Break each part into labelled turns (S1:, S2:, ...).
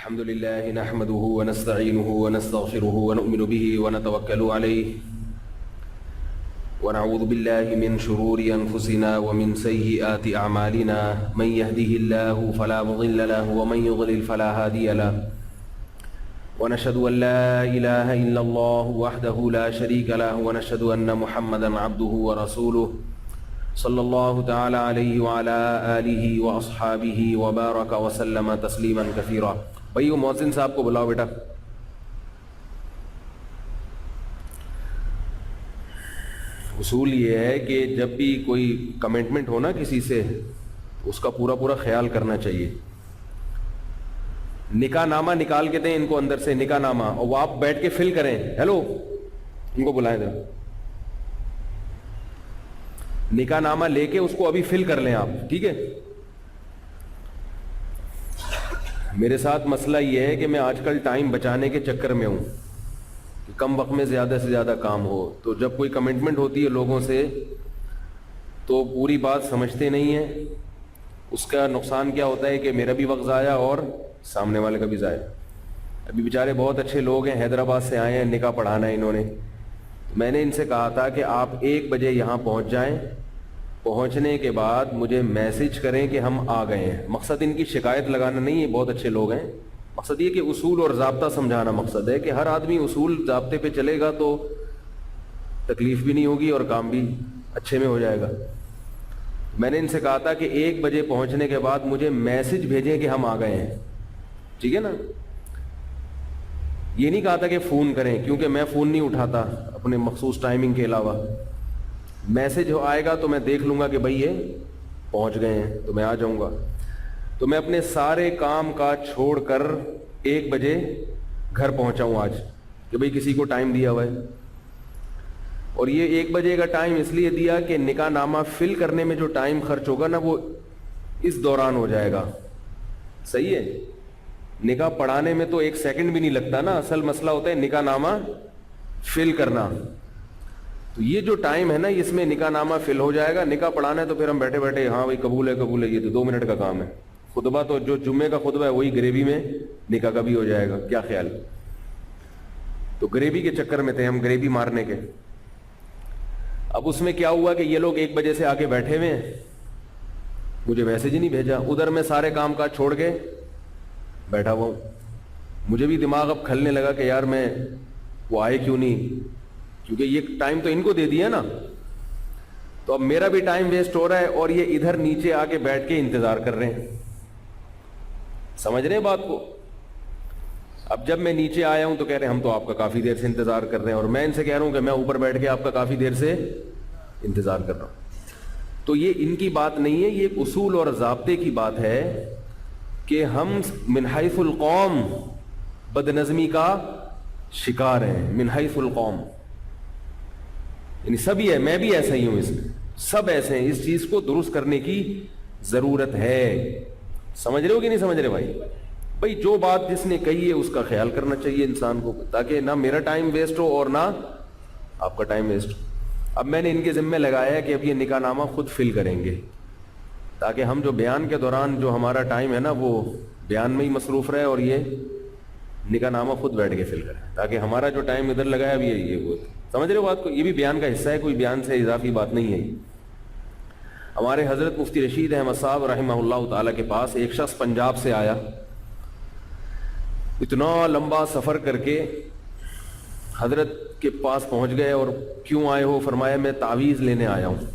S1: الحمد لله نحمده ونستعينه ونستغفره ونؤمن به ونتوكل عليه ونعوذ بالله من شرور أنفسنا ومن سيئات أعمالنا من يهده الله فلا مضل له ومن يضلل فلا هادي له ونشهد أن لا إله إلا الله وحده لا شريك له ونشهد أن محمدا عبده ورسوله صلی اللہ تعالی علیہ وعلی آلہ واصحابہ وبارک وسلم تسلیما کثیرا۔ بھائی وہ محسن صاحب کو بلاؤ بیٹا۔ اصول یہ ہے کہ جب بھی کوئی کمٹمنٹ ہو نا کسی سے اس کا پورا پورا خیال کرنا چاہیے۔ نکاح نامہ نکال کے دیں ان کو اندر سے، نکاح نامہ، اور وہ آپ بیٹھ کے فل کریں۔ ہیلو، ان کو بلائیں ذرا، نکاح نامہ لے کے اس کو ابھی فل کر لیں آپ، ٹھیک ہے؟ میرے ساتھ مسئلہ یہ ہے کہ میں آج کل ٹائم بچانے کے چکر میں ہوں کہ کم وقت میں زیادہ سے زیادہ کام ہو، تو جب کوئی کمٹمنٹ ہوتی ہے لوگوں سے تو پوری بات سمجھتے نہیں ہیں۔ اس کا نقصان کیا ہوتا ہے کہ میرا بھی وقت ضائع اور سامنے والے کا بھی ضائع۔ ابھی بیچارے بہت اچھے لوگ ہیں، حیدرآباد سے آئے ہیں، نکاح پڑھانا ہے انہوں نے۔ میں نے ان سے کہا تھا کہ آپ 1 بجے یہاں پہنچ جائیں، پہنچنے کے بعد مجھے میسج کریں کہ ہم آ گئے ہیں۔ مقصد ان کی شکایت لگانا نہیں ہے، بہت اچھے لوگ ہیں، مقصد یہ کہ اصول اور ضابطہ سمجھانا مقصد ہے کہ ہر آدمی اصول ضابطے پہ چلے گا تو تکلیف بھی نہیں ہوگی اور کام بھی اچھے میں ہو جائے گا۔ میں نے ان سے کہا تھا کہ 1 بجے پہنچنے کے بعد مجھے میسج بھیجیں کہ ہم آ گئے ہیں، ٹھیک ہے نا؟ یہ نہیں کہا تھا کہ فون کریں، کیونکہ میں فون نہیں اٹھاتا اپنے مخصوص ٹائمنگ کے علاوہ۔ میسج آئے گا تو میں دیکھ لوں گا کہ بھائی یہ پہنچ گئے ہیں تو میں آ جاؤں گا۔ تو میں اپنے سارے کام کاج چھوڑ کر 1 بجے گھر پہنچا ہوں آج کہ بھائی کسی کو ٹائم دیا ہوا ہے، اور یہ 1 بجے کا ٹائم اس لیے دیا کہ نکاح نامہ فل کرنے میں جو ٹائم خرچ ہوگا نا وہ اس دوران ہو جائے گا، صحیح ہے؟ نکاح پڑھانے میں تو 1 سیکنڈ بھی نہیں لگتا نا، اصل مسئلہ ہوتا ہے نکاح نامہ فل کرنا۔ تو یہ جو ٹائم ہے نا اس میں نکاح نامہ فل ہو جائے گا۔ نکاح پڑھانا ہے تو پھر ہم بیٹھے بیٹھے ہاں بھائی قبول ہے قبول ہے، یہ تو 2 منٹ کا کام ہے۔ خطبہ تو جو جمعے کا خطبہ ہے وہی گریوی میں نکاح کا بھی ہو جائے گا، کیا خیال؟ تو گریوی کے چکر میں تھے ہم، گریوی مارنے کے۔ اب اس میں کیا ہوا کہ یہ لوگ 1 بجے سے آ کے بیٹھے ہوئے ہیں، مجھے میسج ہی نہیں بھیجا۔ ادھر میں سارے کام کاج چھوڑ کے بیٹھا ہوا ہوں۔ مجھے بھی دماغ اب کھلنے لگا کہ یار میں وہ آئے کیوں نہیں، کیونکہ یہ ٹائم تو ان کو دے دیا نا، تو اب میرا بھی ٹائم ویسٹ ہو رہا ہے اور یہ ادھر نیچے آ کے بیٹھ کے انتظار کر رہے ہیں۔ سمجھ رہے ہیں بات کو؟ اب جب میں نیچے آیا ہوں تو کہہ رہے ہیں ہم تو آپ کا کافی دیر سے انتظار کر رہے ہیں، اور میں ان سے کہہ رہا ہوں کہ میں اوپر بیٹھ کے آپ کا کافی دیر سے انتظار کر رہا ہوں۔ تو یہ ان کی بات نہیں ہے، یہ ایک اصول اور ضابطے کی بات ہے کہ ہم من حیث القوم بد نظمی کا شکار ہیں، من حیث القوم، یعنی سبھی ہے، میں بھی ایسا ہی ہوں، اس میں سب ایسے ہیں۔ اس چیز کو درست کرنے کی ضرورت ہے۔ سمجھ رہے ہو کہ نہیں سمجھ رہے بھائی جو بات جس نے کہی ہے اس کا خیال کرنا چاہیے انسان کو، تاکہ نہ میرا ٹائم ویسٹ ہو اور نہ آپ کا ٹائم ویسٹ ہو۔ اب میں نے ان کے ذمہ لگایا ہے کہ اب یہ نکاح نامہ خود فل کریں گے، تاکہ ہم جو بیان کے دوران جو ہمارا ٹائم ہے نا وہ بیان میں ہی مصروف رہے، اور یہ نکاح نامہ خود بیٹھ کے فل کریں، تاکہ ہمارا جو ٹائم ادھر لگایا اب یہ وہ سمجھ رہے ہو بات کو؟ یہ بھی بیان کا حصہ ہے، کوئی بیان سے اضافی بات نہیں ہے۔ ہمارے حضرت مفتی رشید احمد صاحب رحمہ اللہ تعالیٰ کے پاس ایک شخص پنجاب سے آیا، اتنا لمبا سفر کر کے حضرت کے پاس پہنچ گئے، اور کیوں آئے ہو؟ فرمایا میں تعویذ لینے آیا ہوں۔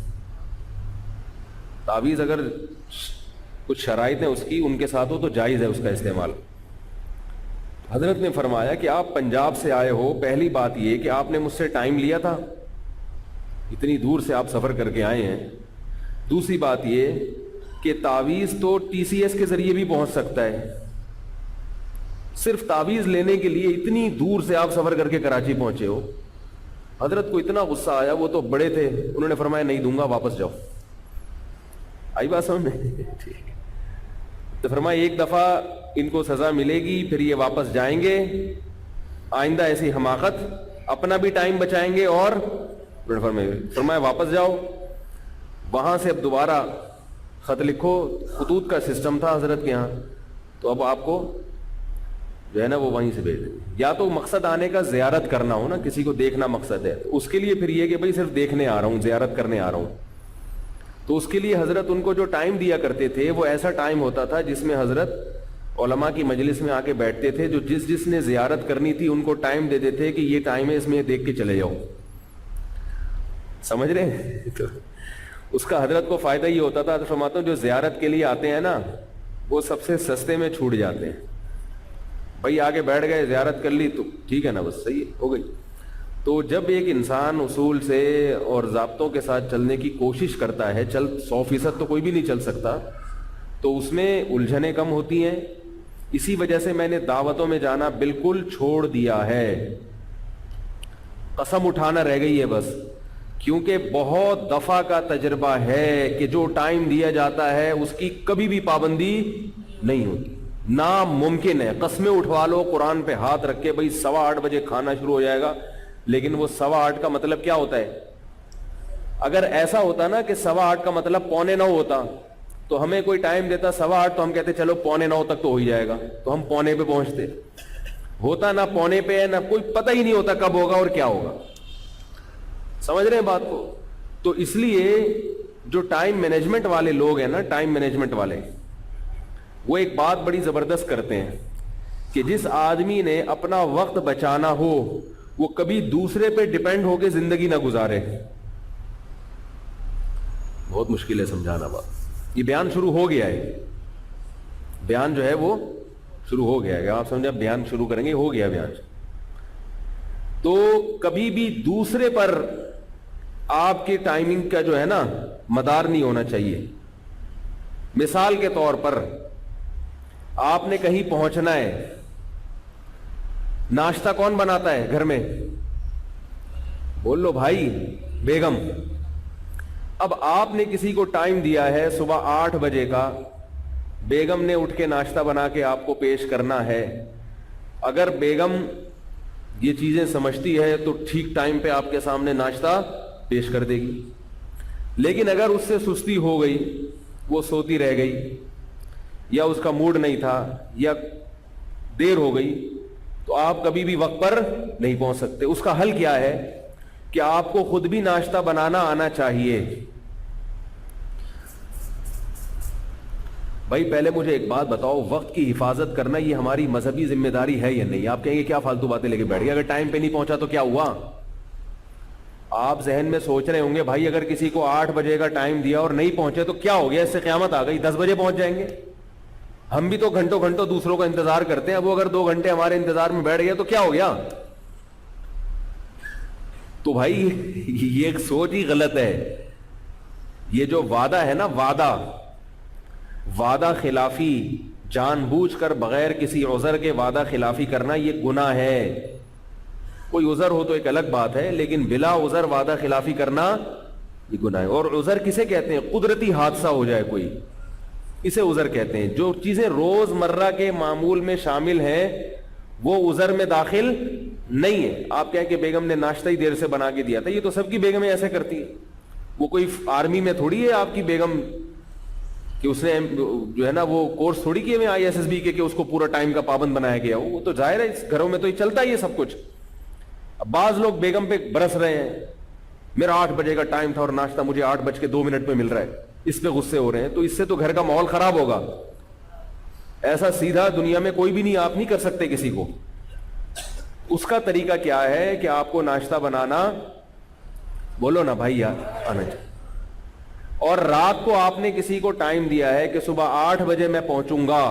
S1: تعویذ اگر کچھ شرائط ہیں اس کی ان کے ساتھ ہو تو جائز ہے اس کا استعمال۔ حضرت نے فرمایا کہ آپ پنجاب سے آئے ہو، پہلی بات یہ کہ آپ نے مجھ سے ٹائم لیا تھا، اتنی دور سے آپ سفر کر کے آئے ہیں۔ دوسری بات یہ کہ تعویذ تو TCS کے ذریعے بھی پہنچ سکتا ہے، صرف تعویذ لینے کے لیے اتنی دور سے آپ سفر کر کے کراچی پہنچے ہو۔ حضرت کو اتنا غصہ آیا، وہ تو بڑے تھے، انہوں نے فرمایا نہیں دوں گا، واپس جاؤ۔ آئی بات سمجھ میں؟ ٹھیک۔ تو فرمایا ایک دفعہ ان کو سزا ملے گی، پھر یہ واپس جائیں گے، آئندہ ایسی حماقت، اپنا بھی ٹائم بچائیں گے، اور فرمایا واپس جاؤ۔ وہاں سے اب دوبارہ خط لکھو، خطوط کا سسٹم تھا حضرت کے ہاں، تو اب آپ کو جو ہے نا وہ وہیں سے بھیج دیں. یا تو مقصد آنے کا زیارت کرنا ہو نا, کسی کو دیکھنا مقصد ہے, اس کے لیے پھر یہ کہ بھائی صرف دیکھنے آ رہا ہوں, زیارت کرنے آ رہا ہوں, تو اس کے لیے حضرت ان کو جو ٹائم دیا کرتے تھے وہ ایسا ٹائم ہوتا تھا جس میں حضرت علماء کی مجلس میں آ کے بیٹھتے تھے, جو جس نے زیارت کرنی تھی ان کو ٹائم دے دیتے کہ یہ ٹائم ہے, اس میں دیکھ کے چلے جاؤ. سمجھ رہے ہیں؟ تو اس کا حضرت کو فائدہ یہ ہوتا تھا. فرماتا ہوں جو زیارت کے لیے آتے ہیں نا وہ سب سے سستے میں چھوٹ جاتے ہیں. بھائی آگے بیٹھ گئے, زیارت کر لی تو ٹھیک ہے نا, بس صحیح ہو گئی. تو جب ایک انسان اصول سے اور ضابطوں کے ساتھ چلنے کی کوشش کرتا ہے, 100% تو کوئی بھی نہیں چل سکتا, تو اس میں الجھنیں کم ہوتی ہیں. اسی وجہ سے میں نے دعوتوں میں جانا بالکل چھوڑ دیا ہے, قسم اٹھانا رہ گئی ہے بس, کیونکہ بہت دفعہ کا تجربہ ہے کہ جو ٹائم دیا جاتا ہے اس کی کبھی بھی پابندی نہیں ہوتی, ناممکن ہے. قسمیں اٹھوا لو قرآن پہ ہاتھ رکھ کے, بھائی 8:15 بجے کھانا شروع ہو جائے گا, لیکن وہ 8:15 کا مطلب کیا ہوتا ہے؟ اگر ایسا ہوتا نا کہ 8:15 کا مطلب 8:45 ہوتا, تو ہمیں کوئی ٹائم دیتا 8:15 تو ہم کہتے چلو 8:45 تک تو ہو ہی جائے گا, تو ہم 8:45 پہ پہنچتے. ہوتا نہ 8:45 پہ ہے, نہ کوئی پتہ ہی نہیں ہوتا کب ہوگا اور کیا ہوگا. سمجھ رہے ہیں بات کو؟ تو اس لیے جو ٹائم مینجمنٹ والے لوگ ہیں نا, ٹائم مینجمنٹ والے, وہ ایک بات بڑی زبردست کرتے ہیں کہ جس آدمی نے اپنا وقت بچانا ہو وہ کبھی دوسرے پہ ڈیپینڈ ہو کے زندگی نہ گزارے. بہت مشکل ہے سمجھانا بات. یہ بیان شروع ہو گیا ہے, بیان جو ہے وہ شروع ہو گیا ہے. آپ سمجھا بیان شروع کریں گے, ہو گیا بیان. تو کبھی بھی دوسرے پر آپ کی ٹائمنگ کا جو ہے نا مدار نہیں ہونا چاہیے. مثال کے طور پر آپ نے کہیں پہنچنا ہے, ناشتہ کون بناتا ہے گھر میں؟ بول لو بھائی, بیگم. اب آپ نے کسی کو ٹائم دیا ہے صبح 8 بجے کا, بیگم نے اٹھ کے ناشتہ بنا کے آپ کو پیش کرنا ہے. اگر بیگم یہ چیزیں سمجھتی ہے تو ٹھیک ٹائم پہ آپ کے سامنے ناشتہ پیش کر دے گی. لیکن اگر اس سے سستی ہو گئی, وہ سوتی رہ گئی, یا اس کا موڈ نہیں تھا, یا دیر ہو گئی, تو آپ کبھی بھی وقت پر نہیں پہنچ سکتے. اس کا حل کیا ہے کہ آپ کو خود بھی ناشتہ بنانا آنا چاہیے. بھائی پہلے مجھے ایک بات بتاؤ, وقت کی حفاظت کرنا یہ ہماری مذہبی ذمہ داری ہے یا نہیں؟ آپ کہیں گے کیا فالتو باتیں لے کے بیٹھ گئے, اگر ٹائم پہ نہیں پہنچا تو کیا ہوا؟ آپ ذہن میں سوچ رہے ہوں گے بھائی اگر کسی کو 8 بجے کا ٹائم دیا اور نہیں پہنچے تو کیا ہو گیا, اس سے قیامت آ گئی, 10 بجے پہنچ جائیں گے. ہم بھی تو گھنٹوں گھنٹوں دوسروں کا انتظار کرتے ہیں, اب وہ اگر 2 گھنٹے ہمارے انتظار میں بیٹھ گیا تو کیا ہو گیا؟ تو بھائی یہ ایک سوچ ہی غلط ہے. یہ جو وعدہ ہے نا, وعدہ خلافی, جان بوجھ کر بغیر کسی عذر کے وعدہ خلافی کرنا یہ گناہ ہے. کوئی عذر ہو تو ایک الگ بات ہے, لیکن بلا عذر وعدہ خلافی کرنا یہ گناہ ہے. اور عذر کسے کہتے ہیں؟ قدرتی حادثہ ہو جائے کوئی, اسے عذر کہتے ہیں. جو چیزیں روز مرہ کے معمول میں شامل ہیں وہ عذر میں داخل نہیں ہے. آپ کہیں کہ بیگم نے ناشتہ ہی دیر سے بنا کے دیا تھا, یہ تو سب کی بیگمیں ایسے کرتی ہیں. وہ کوئی آرمی میں تھوڑی ہے آپ کی بیگم کہ اس نے جو ہے نا وہ کورس تھوڑی کیے میں ISSB کے کہ اس کو پورا ٹائم کا پابند بنایا گیا. وہ تو ظاہر ہے اس گھروں میں تو یہ چلتا ہی ہے سب کچھ. اب بعض لوگ بیگم پہ برس رہے ہیں, میرا 8 بجے کا ٹائم تھا اور ناشتہ مجھے 8:02 پہ مل رہا ہے, اس پہ غصے ہو رہے ہیں. تو اس سے تو گھر کا ماحول خراب ہوگا. ایسا سیدھا دنیا میں کوئی بھی نہیں, آپ نہیں کر سکتے کسی کو. اس کا طریقہ کیا ہے کہ آپ کو ناشتہ بنانا, بولو نا بھائی یار, آنا چاہیے. اور رات کو آپ نے کسی کو ٹائم دیا ہے کہ صبح 8 بجے میں پہنچوں گا,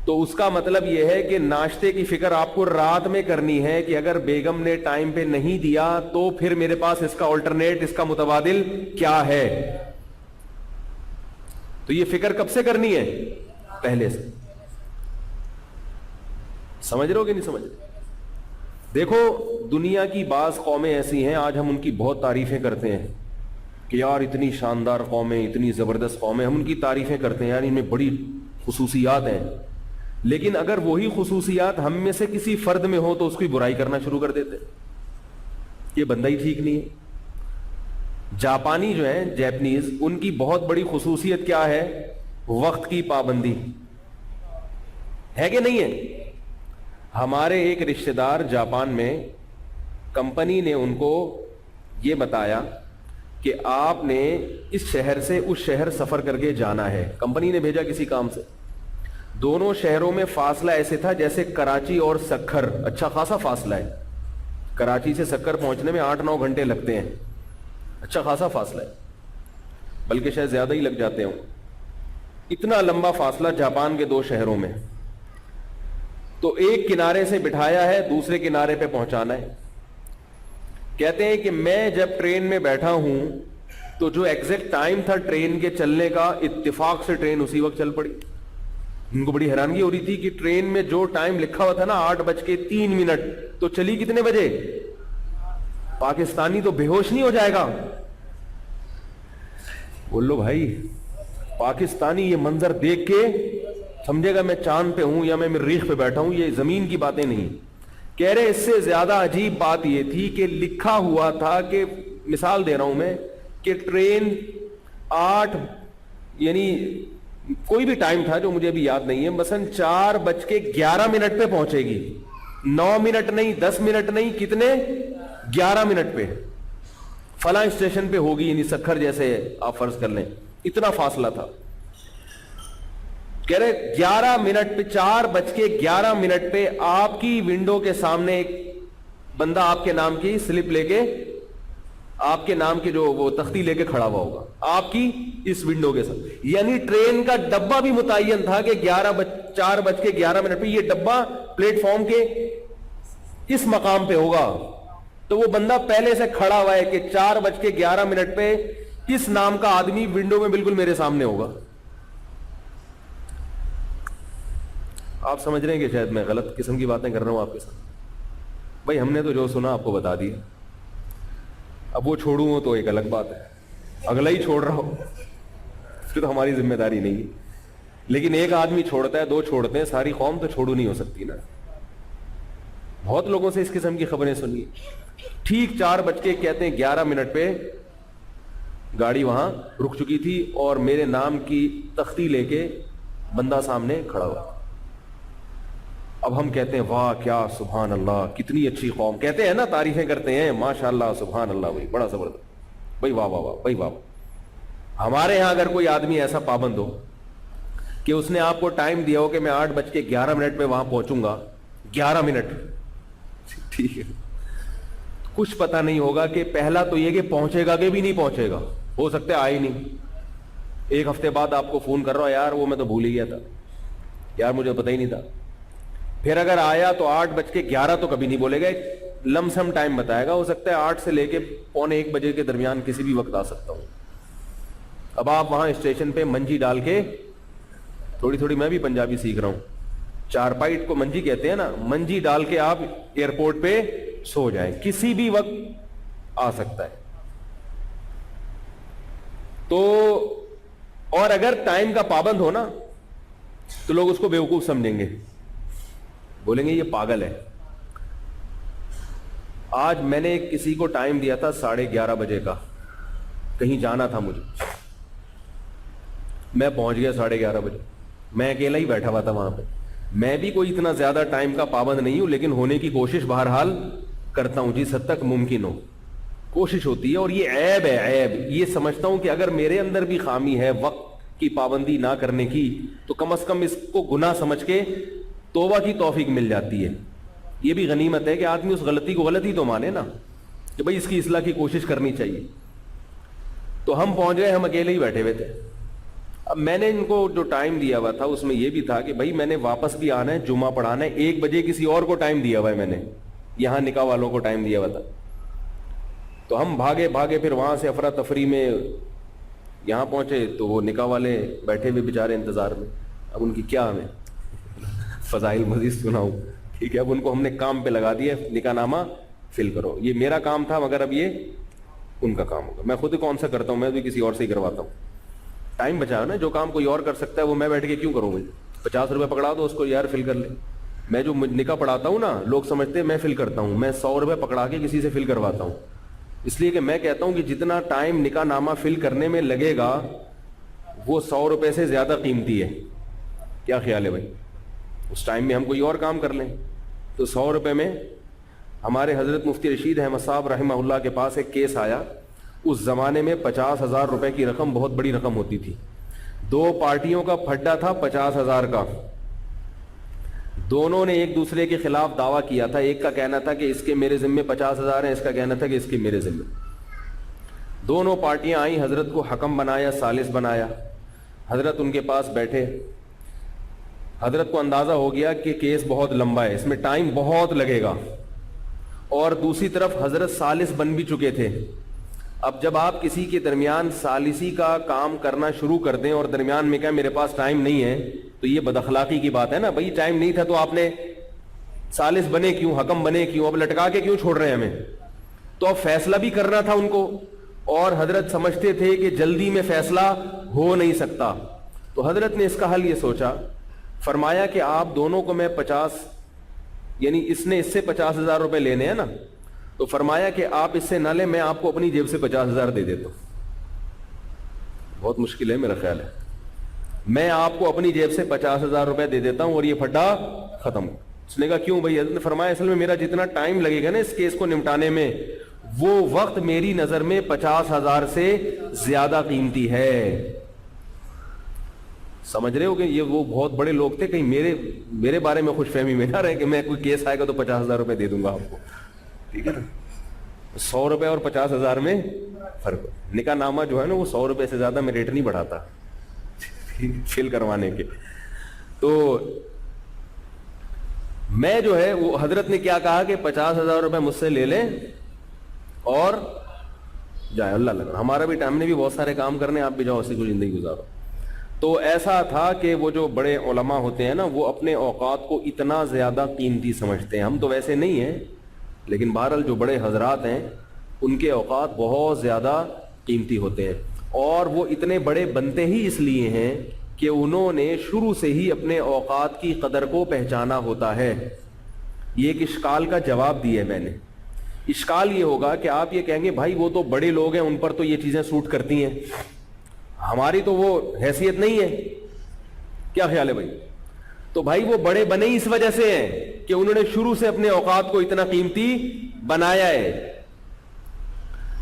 S1: تو اس کا مطلب یہ ہے کہ ناشتے کی فکر آپ کو رات میں کرنی ہے کہ اگر بیگم نے ٹائم پہ نہیں دیا تو پھر میرے پاس اس کا آلٹرنیٹ, اس کا متبادل کیا ہے. تو یہ فکر کب سے کرنی ہے؟ پہلے سے. سمجھ رہے ہو کہ نہیں سمجھ رہے؟ دیکھو دنیا کی بعض قومیں ایسی ہیں, آج ہم ان کی بہت تعریفیں کرتے ہیں کہ یار اتنی شاندار قومیں, اتنی زبردست قومیں, ہم ان کی تعریفیں کرتے ہیں, یار ان میں بڑی خصوصیات ہیں. لیکن اگر وہی خصوصیات ہم میں سے کسی فرد میں ہو تو اس کی برائی کرنا شروع کر دیتے. یہ بندہ ہی ٹھیک نہیں ہے. جاپانی جو ہیں, جیپنیز, ان کی بہت بڑی خصوصیت کیا ہے؟ وقت کی پابندی ہے کہ نہیں ہے؟ ہمارے ایک رشتہ دار جاپان میں، کمپنی نے ان کو یہ بتایا کہ آپ نے اس شہر سے اس شہر سفر کر کے جانا ہے، کمپنی نے بھیجا کسی کام سے. دونوں شہروں میں فاصلہ ایسے تھا جیسے کراچی اور سکھر، اچھا خاصا فاصلہ ہے. کراچی سے سکھر پہنچنے میں 8-9 گھنٹے لگتے ہیں، اچھا خاصا فاصلہ ہے، بلکہ شاید زیادہ ہی لگ جاتے ہوں. اتنا لمبا فاصلہ جاپان کے 2 شہروں میں. تو ایک کنارے سے بٹھایا ہے، دوسرے کنارے پہ پہنچانا ہے. کہتے ہیں کہ میں جب ٹرین میں بیٹھا ہوں تو جو ایگزیکٹ ٹائم تھا ٹرین کے چلنے کا، اتفاق سے ٹرین اسی وقت چل پڑی. ان کو بڑی حیرانگی ہو رہی تھی کہ ٹرین میں جو ٹائم لکھا ہوا تھا نا 8:03 تو چلی کتنے بجے؟ پاکستانی تو بے ہوش نہیں ہو جائے گا. بولو بھائی، پاکستانی یہ منظر دیکھ کے سمجھے گا میں چاند پہ ہوں یا میں مریخ پہ بیٹھا ہوں. یہ زمین کی باتیں نہیں. کہہ رہے اس سے زیادہ عجیب بات یہ تھی کہ لکھا ہوا تھا کہ، مثال دے رہا ہوں میں، کہ ٹرین 8 یعنی کوئی بھی ٹائم تھا جو مجھے ابھی یاد نہیں ہے، مثلا 4:11 پہ پہنچے گی. 9 منٹ نہیں، 10 منٹ نہیں، کتنے؟ 11 منٹ پہ فلاں اسٹیشن پہ ہوگی. یعنی سکھر جیسے آپ فرض کر لیں، اتنا فاصلہ تھا. کہہ رہے 11 منٹ پہ، 4:11 پہ آپ کی ونڈو کے سامنے ایک بندہ آپ کے نام کی سلپ لے کے، آپ کے نام کی جو وہ تختی لے کے کھڑا ہوا ہوگا آپ کی اس ونڈو کے ساتھ. یعنی ٹرین کا ڈبہ بھی متعین تھا کہ 4:11 پہ یہ ڈبہ پلیٹ فارم کے اس مقام پہ ہوگا. تو وہ بندہ پہلے سے کھڑا ہوا ہے کہ 4:11 پہ اس نام کا آدمی ونڈو میں بالکل میرے سامنے ہوگا. آپ سمجھ رہے ہیں کہ شاید میں غلط قسم کی باتیں کر رہا ہوں آپ کے ساتھ. بھائی ہم نے تو جو سنا آپ کو بتا دیا. اب وہ چھوڑوں تو ایک الگ بات ہے، اگلا ہی چھوڑ رہا ہو پھر تو ہماری ذمہ داری نہیں ہے. لیکن ایک آدمی چھوڑتا ہے، 2 چھوڑتے ہیں، ساری قوم تو چھوڑو نہیں ہو سکتی نا. بہت لوگوں سے اس قسم کی خبریں سنی. ٹھیک 4:11 پہ گاڑی وہاں رک چکی تھی اور میرے نام کی تختی لے کے بندہ سامنے کھڑا ہوا. اب ہم کہتے ہیں واہ کیا سبحان اللہ، کتنی اچھی قوم. کہتے ہیں نا، تعریفیں کرتے ہیں، ماشاء اللہ سبحان اللہ، بھائی بڑا زبردست، بھائی واہ واہ واہ، بھائی واہ. ہمارے یہاں اگر کوئی آدمی ایسا پابند ہو کہ اس نے آپ کو ٹائم دیا ہو کہ میں 8:11 پہ وہاں پہنچوں گا، 11 منٹ ٹھیک ہے، کچھ پتا نہیں ہوگا کہ پہلا تو یہ کہ پہنچے گا کہ بھی نہیں پہنچے گا. ہو سکتا ہے آئے نہیں، 1 ہفتے بعد آپ کو فون کر رہا ہو، یار وہ میں تو بھول ہی گیا تھا، یار مجھے پتہ ہی نہیں تھا. پھر اگر آیا تو 8:11 تو کبھی نہیں بولے گا، لم سم ٹائم بتائے گا. ہو سکتا ہے 8 سے لے کے 1:45 بجے کے درمیان کسی بھی وقت آ سکتا ہوں. اب آپ وہاں اسٹیشن پہ منجی ڈال کے، تھوڑی تھوڑی میں بھی پنجابی سیکھ رہا ہوں، چارپائی کو منجی کہتے ہیں نا، منجی ڈال کے آپ ایئرپورٹ پہ سو جائیں، کسی بھی وقت آ سکتا ہے. تو اور اگر ٹائم کا پابند ہو نا تو لوگ اس کو بیوقوف سمجھیں گے، بولیں گے یہ پاگل ہے. آج میں نے کسی کو ٹائم دیا تھا 11:30 بجے کا، کہیں جانا تھا مجھے، میں پہنچ گیا 11:30 بجے. میں اکیلا ہی بیٹھا ہوا تھا وہاں پہ. میں بھی کوئی اتنا زیادہ ٹائم کا پابند نہیں ہوں، لیکن ہونے کی کوشش بہرحال کرتا ہوں جس حد تک ممکن ہو، کوشش ہوتی ہے. اور یہ عیب ہے، عیب یہ سمجھتا ہوں کہ اگر میرے اندر بھی خامی ہے وقت کی پابندی نہ کرنے کی، تو کم از کم اس کو گناہ سمجھ کے توبہ کی توفیق مل جاتی ہے. یہ بھی غنیمت ہے کہ آدمی اس غلطی کو غلطی تو مانے نا، کہ بھئی اس کی اصلاح کی کوشش کرنی چاہیے. تو ہم پہنچ گئے، ہم اکیلے ہی بیٹھے ہوئے تھے. اب میں نے ان کو جو ٹائم دیا ہوا تھا اس میں یہ بھی تھا کہ بھائی میں نے واپس بھی آنا ہے، جمعہ پڑھانا ہے. 1 بجے کسی اور کو ٹائم دیا ہوا ہے، میں نے یہاں نکاح والوں کو ٹائم دیا ہوا تھا. تو ہم بھاگے پھر وہاں سے افراتفری میں یہاں پہنچے تو وہ نکاح والے بیٹھے ہوئے بیچارے انتظار میں. اب ان کی کیا ہمیں فضائل مزید سناؤں، ٹھیک ہے. اب ان کو ہم نے کام پہ لگا دیا، نکاح نامہ فل کرو. یہ میرا کام تھا مگر اب یہ ان کا کام ہوگا. میں خود کون سا کرتا ہوں، میں بھی کسی اور سے ہی کرواتا ہوں. ٹائم بچاؤ نا، جو کام کوئی اور کر سکتا ہے وہ میں بیٹھ کے کیوں کروں. 50 روپے پکڑا دو اس کو، یار فل کر لے. میں جو نکاح پڑھاتا ہوں نا، لوگ سمجھتے ہیں میں فل کرتا ہوں، میں 100 روپے پکڑا کے کسی سے فل کرواتا ہوں. اس لیے کہ میں کہتا ہوں کہ جتنا ٹائم نکاح نامہ فل کرنے میں لگے گا وہ 100 روپے سے زیادہ قیمتی ہے. کیا خیال ہے بھائی؟ اس ٹائم میں ہم کوئی اور کام کر لیں. تو 100 روپے میں ہمارے حضرت مفتی رشید احمد صاحب رحمہ اللہ کے پاس ایک کیس آیا. اس زمانے میں 50,000 روپے کی رقم بہت بڑی رقم ہوتی تھی. 2 پارٹیوں کا پھڈا تھا 50,000 کا. دونوں نے ایک دوسرے کے خلاف دعویٰ کیا تھا. ایک کا کہنا تھا کہ اس کے میرے ذمے 50,000 ہیں, اس کا کہنا تھا کہ اس کے میرے ذمے. دونوں پارٹیاں آئیں, حضرت کو حکم بنایا, ثالث بنایا. حضرت ان کے پاس بیٹھے. حضرت کو اندازہ ہو گیا کہ کیس بہت لمبا ہے, اس میں ٹائم بہت لگے گا, اور دوسری طرف حضرت ثالث بن بھی چکے تھے. اب جب آپ کسی کے درمیان ثالثی کا کام کرنا شروع کر دیں اور درمیان میں کہا میرے پاس ٹائم نہیں ہے, تو یہ بد اخلاقی کی بات ہے نا. بھائی ٹائم نہیں تھا تو آپ نے ثالث بنے کیوں, حکم بنے کیوں, اب لٹکا کے کیوں چھوڑ رہے ہیں ہمیں؟ تو اب فیصلہ بھی کرنا تھا ان کو, اور حضرت سمجھتے تھے کہ جلدی میں فیصلہ ہو نہیں سکتا. تو حضرت نے اس کا حل یہ سوچا, فرمایا کہ آپ دونوں کو میں 50, یعنی اس نے اس سے 50,000 روپے لینے ہیں نا, تو فرمایا کہ آپ اس سے نہ لیں, میں آپ کو اپنی جیب سے 50,000 دے دیتا ہوں. بہت مشکل ہے میرا خیال ہے. میں آپ کو اپنی جیب سے 50,000 روپے دے دیتا ہوں اور یہ پھڈا ختم. اس نے کہا کیوں بھائی؟ حضرت نے فرمایا اصل میں میرا جتنا ٹائم لگے گا نا اس کیس کو نمٹانے میں, وہ وقت میری نظر میں 50,000 سے زیادہ قیمتی ہے. سمجھ رہے ہو کہ یہ وہ بہت بڑے لوگ تھے, کہیں میرے بارے میں خوش فہمی میں نہ رہے کہ میں کوئی کیس آئے گا تو 50,000 روپے دے دوں گا آپ کو. ٹھیک ہے نا, 100 روپے اور 50,000 میں فرق. نکاح نامہ جو ہے نا وہ 100 روپے سے زیادہ میں ریٹ نہیں بڑھاتا فل کروانے کے. تو میں جو ہے وہ حضرت نے کیا کہا کہ 50,000 روپے مجھ سے لے لیں اور جائے, اللہ لگا. ہمارا بھی ٹائم نے بھی بہت سارے کام کرنے, آپ بھی جاؤ اسی کو زندگی گزارو. تو ایسا تھا کہ وہ جو بڑے علماء ہوتے ہیں نا, وہ اپنے اوقات کو اتنا زیادہ قیمتی سمجھتے ہیں. ہم تو ویسے نہیں ہیں, لیکن بہرحال جو بڑے حضرات ہیں ان کے اوقات بہت زیادہ قیمتی ہوتے ہیں, اور وہ اتنے بڑے بنتے ہی اس لیے ہیں کہ انہوں نے شروع سے ہی اپنے اوقات کی قدر کو پہچانا ہوتا ہے. یہ ایک اشکال کا جواب دیا ہے میں نے. اشکال یہ ہوگا کہ آپ یہ کہیں گے بھائی وہ تو بڑے لوگ ہیں, ان پر تو یہ چیزیں سوٹ کرتی ہیں, ہماری تو وہ حیثیت نہیں ہے. کیا خیال ہے بھائی؟ تو بھائی وہ بڑے بنے اس وجہ سے ہیں کہ انہوں نے شروع سے اپنے اوقات کو اتنا قیمتی بنایا ہے.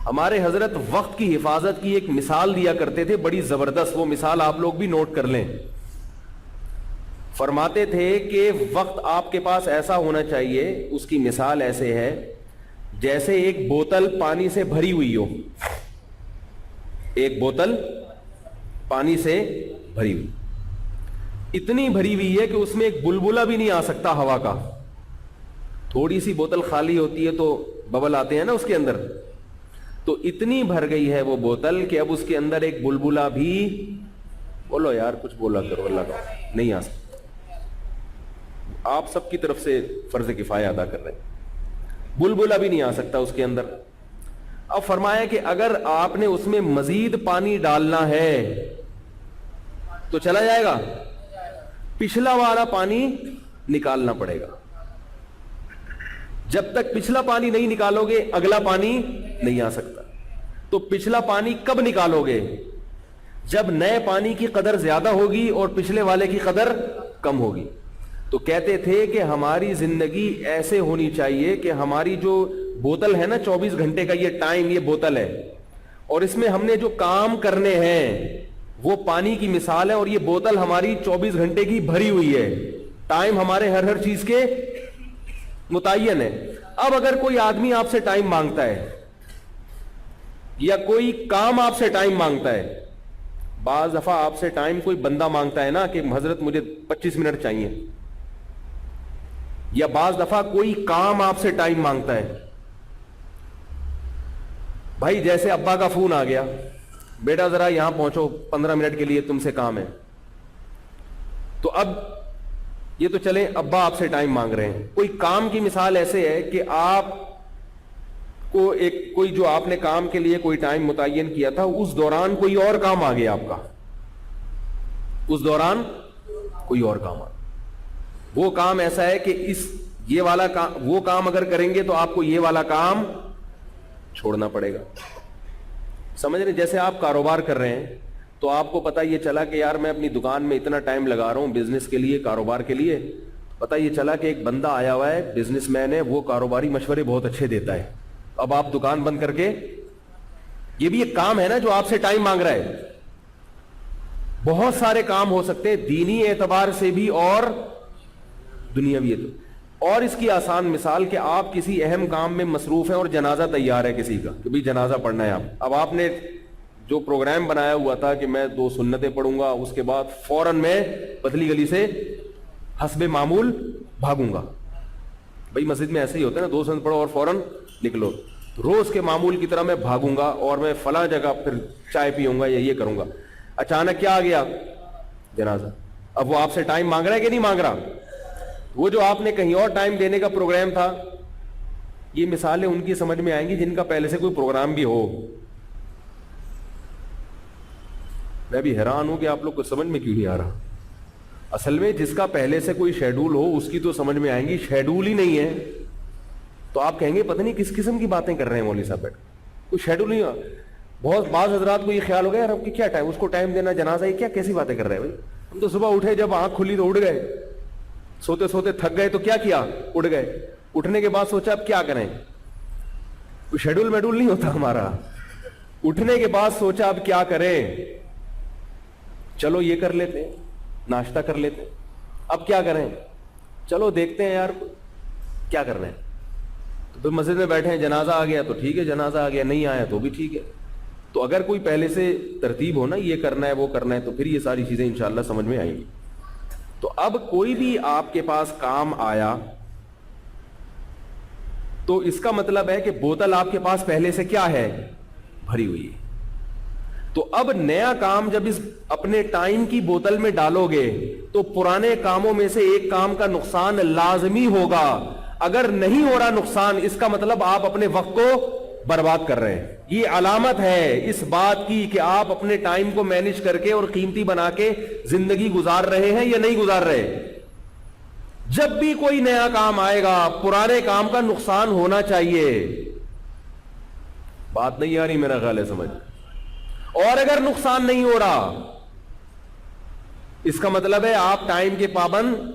S1: ہمارے حضرت وقت کی حفاظت کی ایک مثال دیا کرتے تھے بڑی زبردست, وہ مثال آپ لوگ بھی نوٹ کر لیں. فرماتے تھے کہ وقت آپ کے پاس ایسا ہونا چاہیے, اس کی مثال ایسے ہے جیسے ایک بوتل پانی سے بھری ہوئی ہو. ایک بوتل پانی سے بھری ہوئی, اتنی بھری ہوئی ہے کہ اس میں ایک بلبلہ بھی نہیں آ سکتا ہوا کا. تھوڑی سی بوتل خالی ہوتی ہے تو ببل آتے ہیں نا اس کے اندر, تو اتنی بھر گئی ہے وہ بوتل کہ اب اس کے اندر ایک بلبلہ بھی, بولو یار کچھ بولا کرو, اللہ کا نہیں آ سکتا. آپ سب کی طرف سے فرض کفایہ ادا کر رہے ہیں, بلبلہ بھی نہیں آ سکتا اس کے اندر. اب فرمایا کہ اگر آپ نے اس میں مزید پانی ڈالنا ہے تو چلا جائے گا, پچھلا والا پانی نکالنا پڑے گا. جب تک پچھلا پانی نہیں نکالو گے اگلا پانی نہیں آ سکتا. تو پچھلا پانی کب نکالو گے؟ جب نئے پانی کی قدر زیادہ ہوگی اور پچھلے والے کی قدر کم ہوگی. تو کہتے تھے کہ ہماری زندگی ایسے ہونی چاہیے کہ ہماری جو بوتل ہے نا 24 گھنٹے کا یہ ٹائم, یہ بوتل ہے, اور اس میں ہم نے جو کام کرنے ہیں وہ پانی کی مثال ہے, اور یہ بوتل ہماری 24 گھنٹے کی بھری ہوئی ہے. ٹائم ہمارے ہر چیز کے متعین ہے. اب اگر کوئی آدمی آپ سے ٹائم مانگتا ہے یا کوئی کام آپ سے ٹائم مانگتا ہے, بعض دفعہ آپ سے ٹائم کوئی بندہ مانگتا ہے نا کہ حضرت مجھے 25 منٹ چاہیے, یا بعض دفعہ کوئی کام آپ سے ٹائم مانگتا ہے. بھائی جیسے ابا کا فون آ گیا, بیٹا ذرا یہاں پہنچو 15 منٹ کے لیے تم سے کام ہے. تو اب یہ تو چلے ابا آپ سے ٹائم مانگ رہے ہیں. کوئی کام کی مثال ایسے ہے کہ آپ کو کوئی جو آپ نے کام کے لیے کوئی ٹائم متعین کیا تھا, اس دوران کوئی اور کام آ گیا آپ کا, اس دوران کوئی اور کام آ گیا. وہ کام ایسا ہے کہ یہ والا کام, وہ کام اگر کریں گے تو آپ کو یہ والا کام چھوڑنا پڑے گا. سمجھ رہے؟ جیسے آپ کاروبار کر رہے ہیں تو آپ کو پتا یہ چلا کہ یار میں اپنی دکان میں اتنا ٹائم لگا رہا ہوں بزنس کے لیے, کاروبار کے لیے, پتہ یہ چلا کہ ایک بندہ آیا ہوا ہے, بزنس مین ہے, وہ کاروباری مشورے بہت اچھے دیتا ہے. اب آپ دکان بند کر کے, یہ بھی ایک کام ہے نا جو آپ سے ٹائم مانگ رہا ہے. بہت سارے کام ہو سکتے ہیں دینی اعتبار سے بھی اور دنیاوی اعتبار. اور اس کی آسان مثال کہ آپ کسی اہم کام میں مصروف ہیں اور جنازہ تیار ہے کسی کا کہ بھئی جنازہ پڑھنا ہے. اب آپ نے جو پروگرام بنایا ہوا تھا کہ میں 2 سنتیں پڑھوں گا, اس کے بعد فوراً میں پتلی گلی سے حسب معمول بھاگوں گا. بھئی مسجد میں ایسے ہی ہوتا ہے نا, 2 سنت پڑھو اور فوراً نکلو. روز کے معمول کی طرح میں بھاگوں گا اور میں فلاں جگہ پھر چائے پیوں گا یا یہ کروں گا. اچانک کیا آ گیا؟ جنازہ. اب وہ آپ سے ٹائم مانگ رہا ہے کہ نہیں مانگ رہا؟ وہ جو آپ نے کہیں اور ٹائم دینے کا پروگرام تھا, یہ مثالیں ان کی سمجھ میں آئیں گی جن کا پہلے سے کوئی پروگرام بھی ہو. میں بھی حیران ہوں کہ آپ لوگ کو سمجھ میں کیوں نہیں آ رہا. اصل میں جس کا پہلے سے کوئی شیڈول ہو اس کی تو سمجھ میں آئیں گی, شیڈول ہی نہیں ہے تو آپ کہیں گے پتہ نہیں کس قسم کی باتیں کر رہے ہیں مولوی صاحب بیٹھ. کوئی شیڈول نہیں. بہت بعض حضرات کو یہ خیال ہو گیا یار اب کی کیا ٹائم, اس کو ٹائم دینا جنازہ, یہ کیا کیسی باتیں کر رہے ہیں بھائی. ہم تو صبح اٹھے, جب آنکھ کھلی تو اٹھ گئے, سوتے سوتے تھک گئے تو کیا اٹھ گئے. اٹھنے کے بعد سوچا اب کیا کریں, کوئی شیڈول میڈول نہیں ہوتا ہمارا. اٹھنے کے بعد سوچا اب کیا کریں, چلو یہ کر لیتے ہیں, ناشتہ کر لیتے ہیں. اب کیا کریں, چلو دیکھتے ہیں یار کیا کرنا ہے. تو پھر مسجد میں بیٹھے ہیں, جنازہ آ گیا تو ٹھیک ہے, جنازہ آ گیا, نہیں آیا تو بھی ٹھیک ہے. تو اگر کوئی پہلے سے ترتیب ہو نا, یہ کرنا ہے وہ کرنا ہے, تو پھر یہ ساری چیزیں انشاءاللہ سمجھ میں آئیں گی. تو اب کوئی بھی آپ کے پاس کام آیا تو اس کا مطلب ہے کہ بوتل آپ کے پاس پہلے سے کیا ہے, بھری ہوئی ہے. تو اب نیا کام جب اس اپنے ٹائم کی بوتل میں ڈالو گے تو پرانے کاموں میں سے ایک کام کا نقصان لازمی ہوگا. اگر نہیں ہو رہا نقصان, اس کا مطلب آپ اپنے وقت کو برباد کر رہے ہیں. یہ علامت ہے اس بات کی کہ آپ اپنے ٹائم کو مینج کر کے اور قیمتی بنا کے زندگی گزار رہے ہیں یا نہیں گزار رہے. جب بھی کوئی نیا کام آئے گا پرانے کام کا نقصان ہونا چاہیے. بات نہیں آ رہی میرا خیال ہے سمجھ. اور اگر نقصان نہیں ہو رہا اس کا مطلب ہے آپ ٹائم کے پابند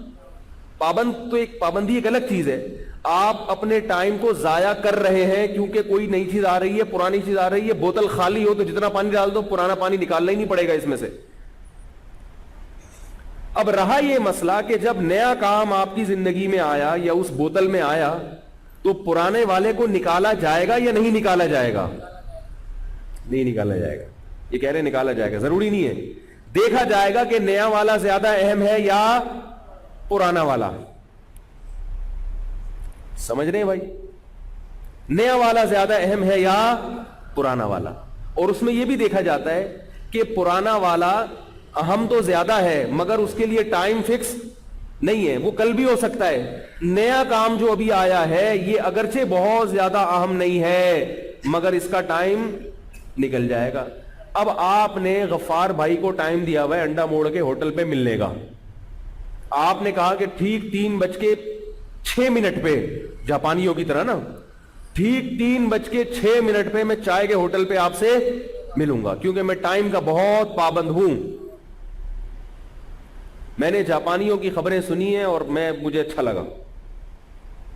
S1: تو ایک پابندی ایک الگ چیز ہے. آپ اپنے ٹائم کو ضائع کر رہے ہیں کیونکہ کوئی نئی چیز آ رہی ہے, پرانی چیز آ رہی ہے. بوتل خالی ہو تو جتنا پانی ڈال دو, پرانا پانی نکالنا ہی نہیں پڑے گا اس میں سے. اب رہا یہ مسئلہ کہ جب نیا کام آپ کی زندگی میں آیا یا اس بوتل میں آیا تو پرانے والے کو نکالا جائے گا یا نہیں نکالا جائے گا؟ نہیں نکالا جائے گا. یہ کہہ رہے نکالا جائے گا, ضروری نہیں ہے. دیکھا جائے گا کہ نیا والا زیادہ اہم ہے یا پرانا والا. سمجھ رہے ہیں بھائی, نیا والا زیادہ اہم ہے یا پرانا والا. اور اس میں یہ بھی دیکھا جاتا ہے کہ پرانا والا اہم تو زیادہ ہے مگر اس کے لیے ٹائم فکس نہیں ہے, وہ کل بھی ہو سکتا ہے. نیا کام جو ابھی آیا ہے یہ اگرچہ بہت زیادہ اہم نہیں ہے مگر اس کا ٹائم نکل جائے گا. اب آپ نے غفار بھائی کو ٹائم دیا ہوا ہے انڈا موڑ کے ہوٹل پہ ملنے کا. آپ نے کہا کہ ٹھیک 3:06 پہ, جاپانیوں کی طرح نا, ٹھیک 3:06 پہ میں چائے کے ہوٹل پہ آپ سے ملوں گا کیونکہ میں ٹائم کا بہت پابند ہوں. میں نے جاپانیوں کی خبریں سنی ہیں اور مجھے اچھا لگا,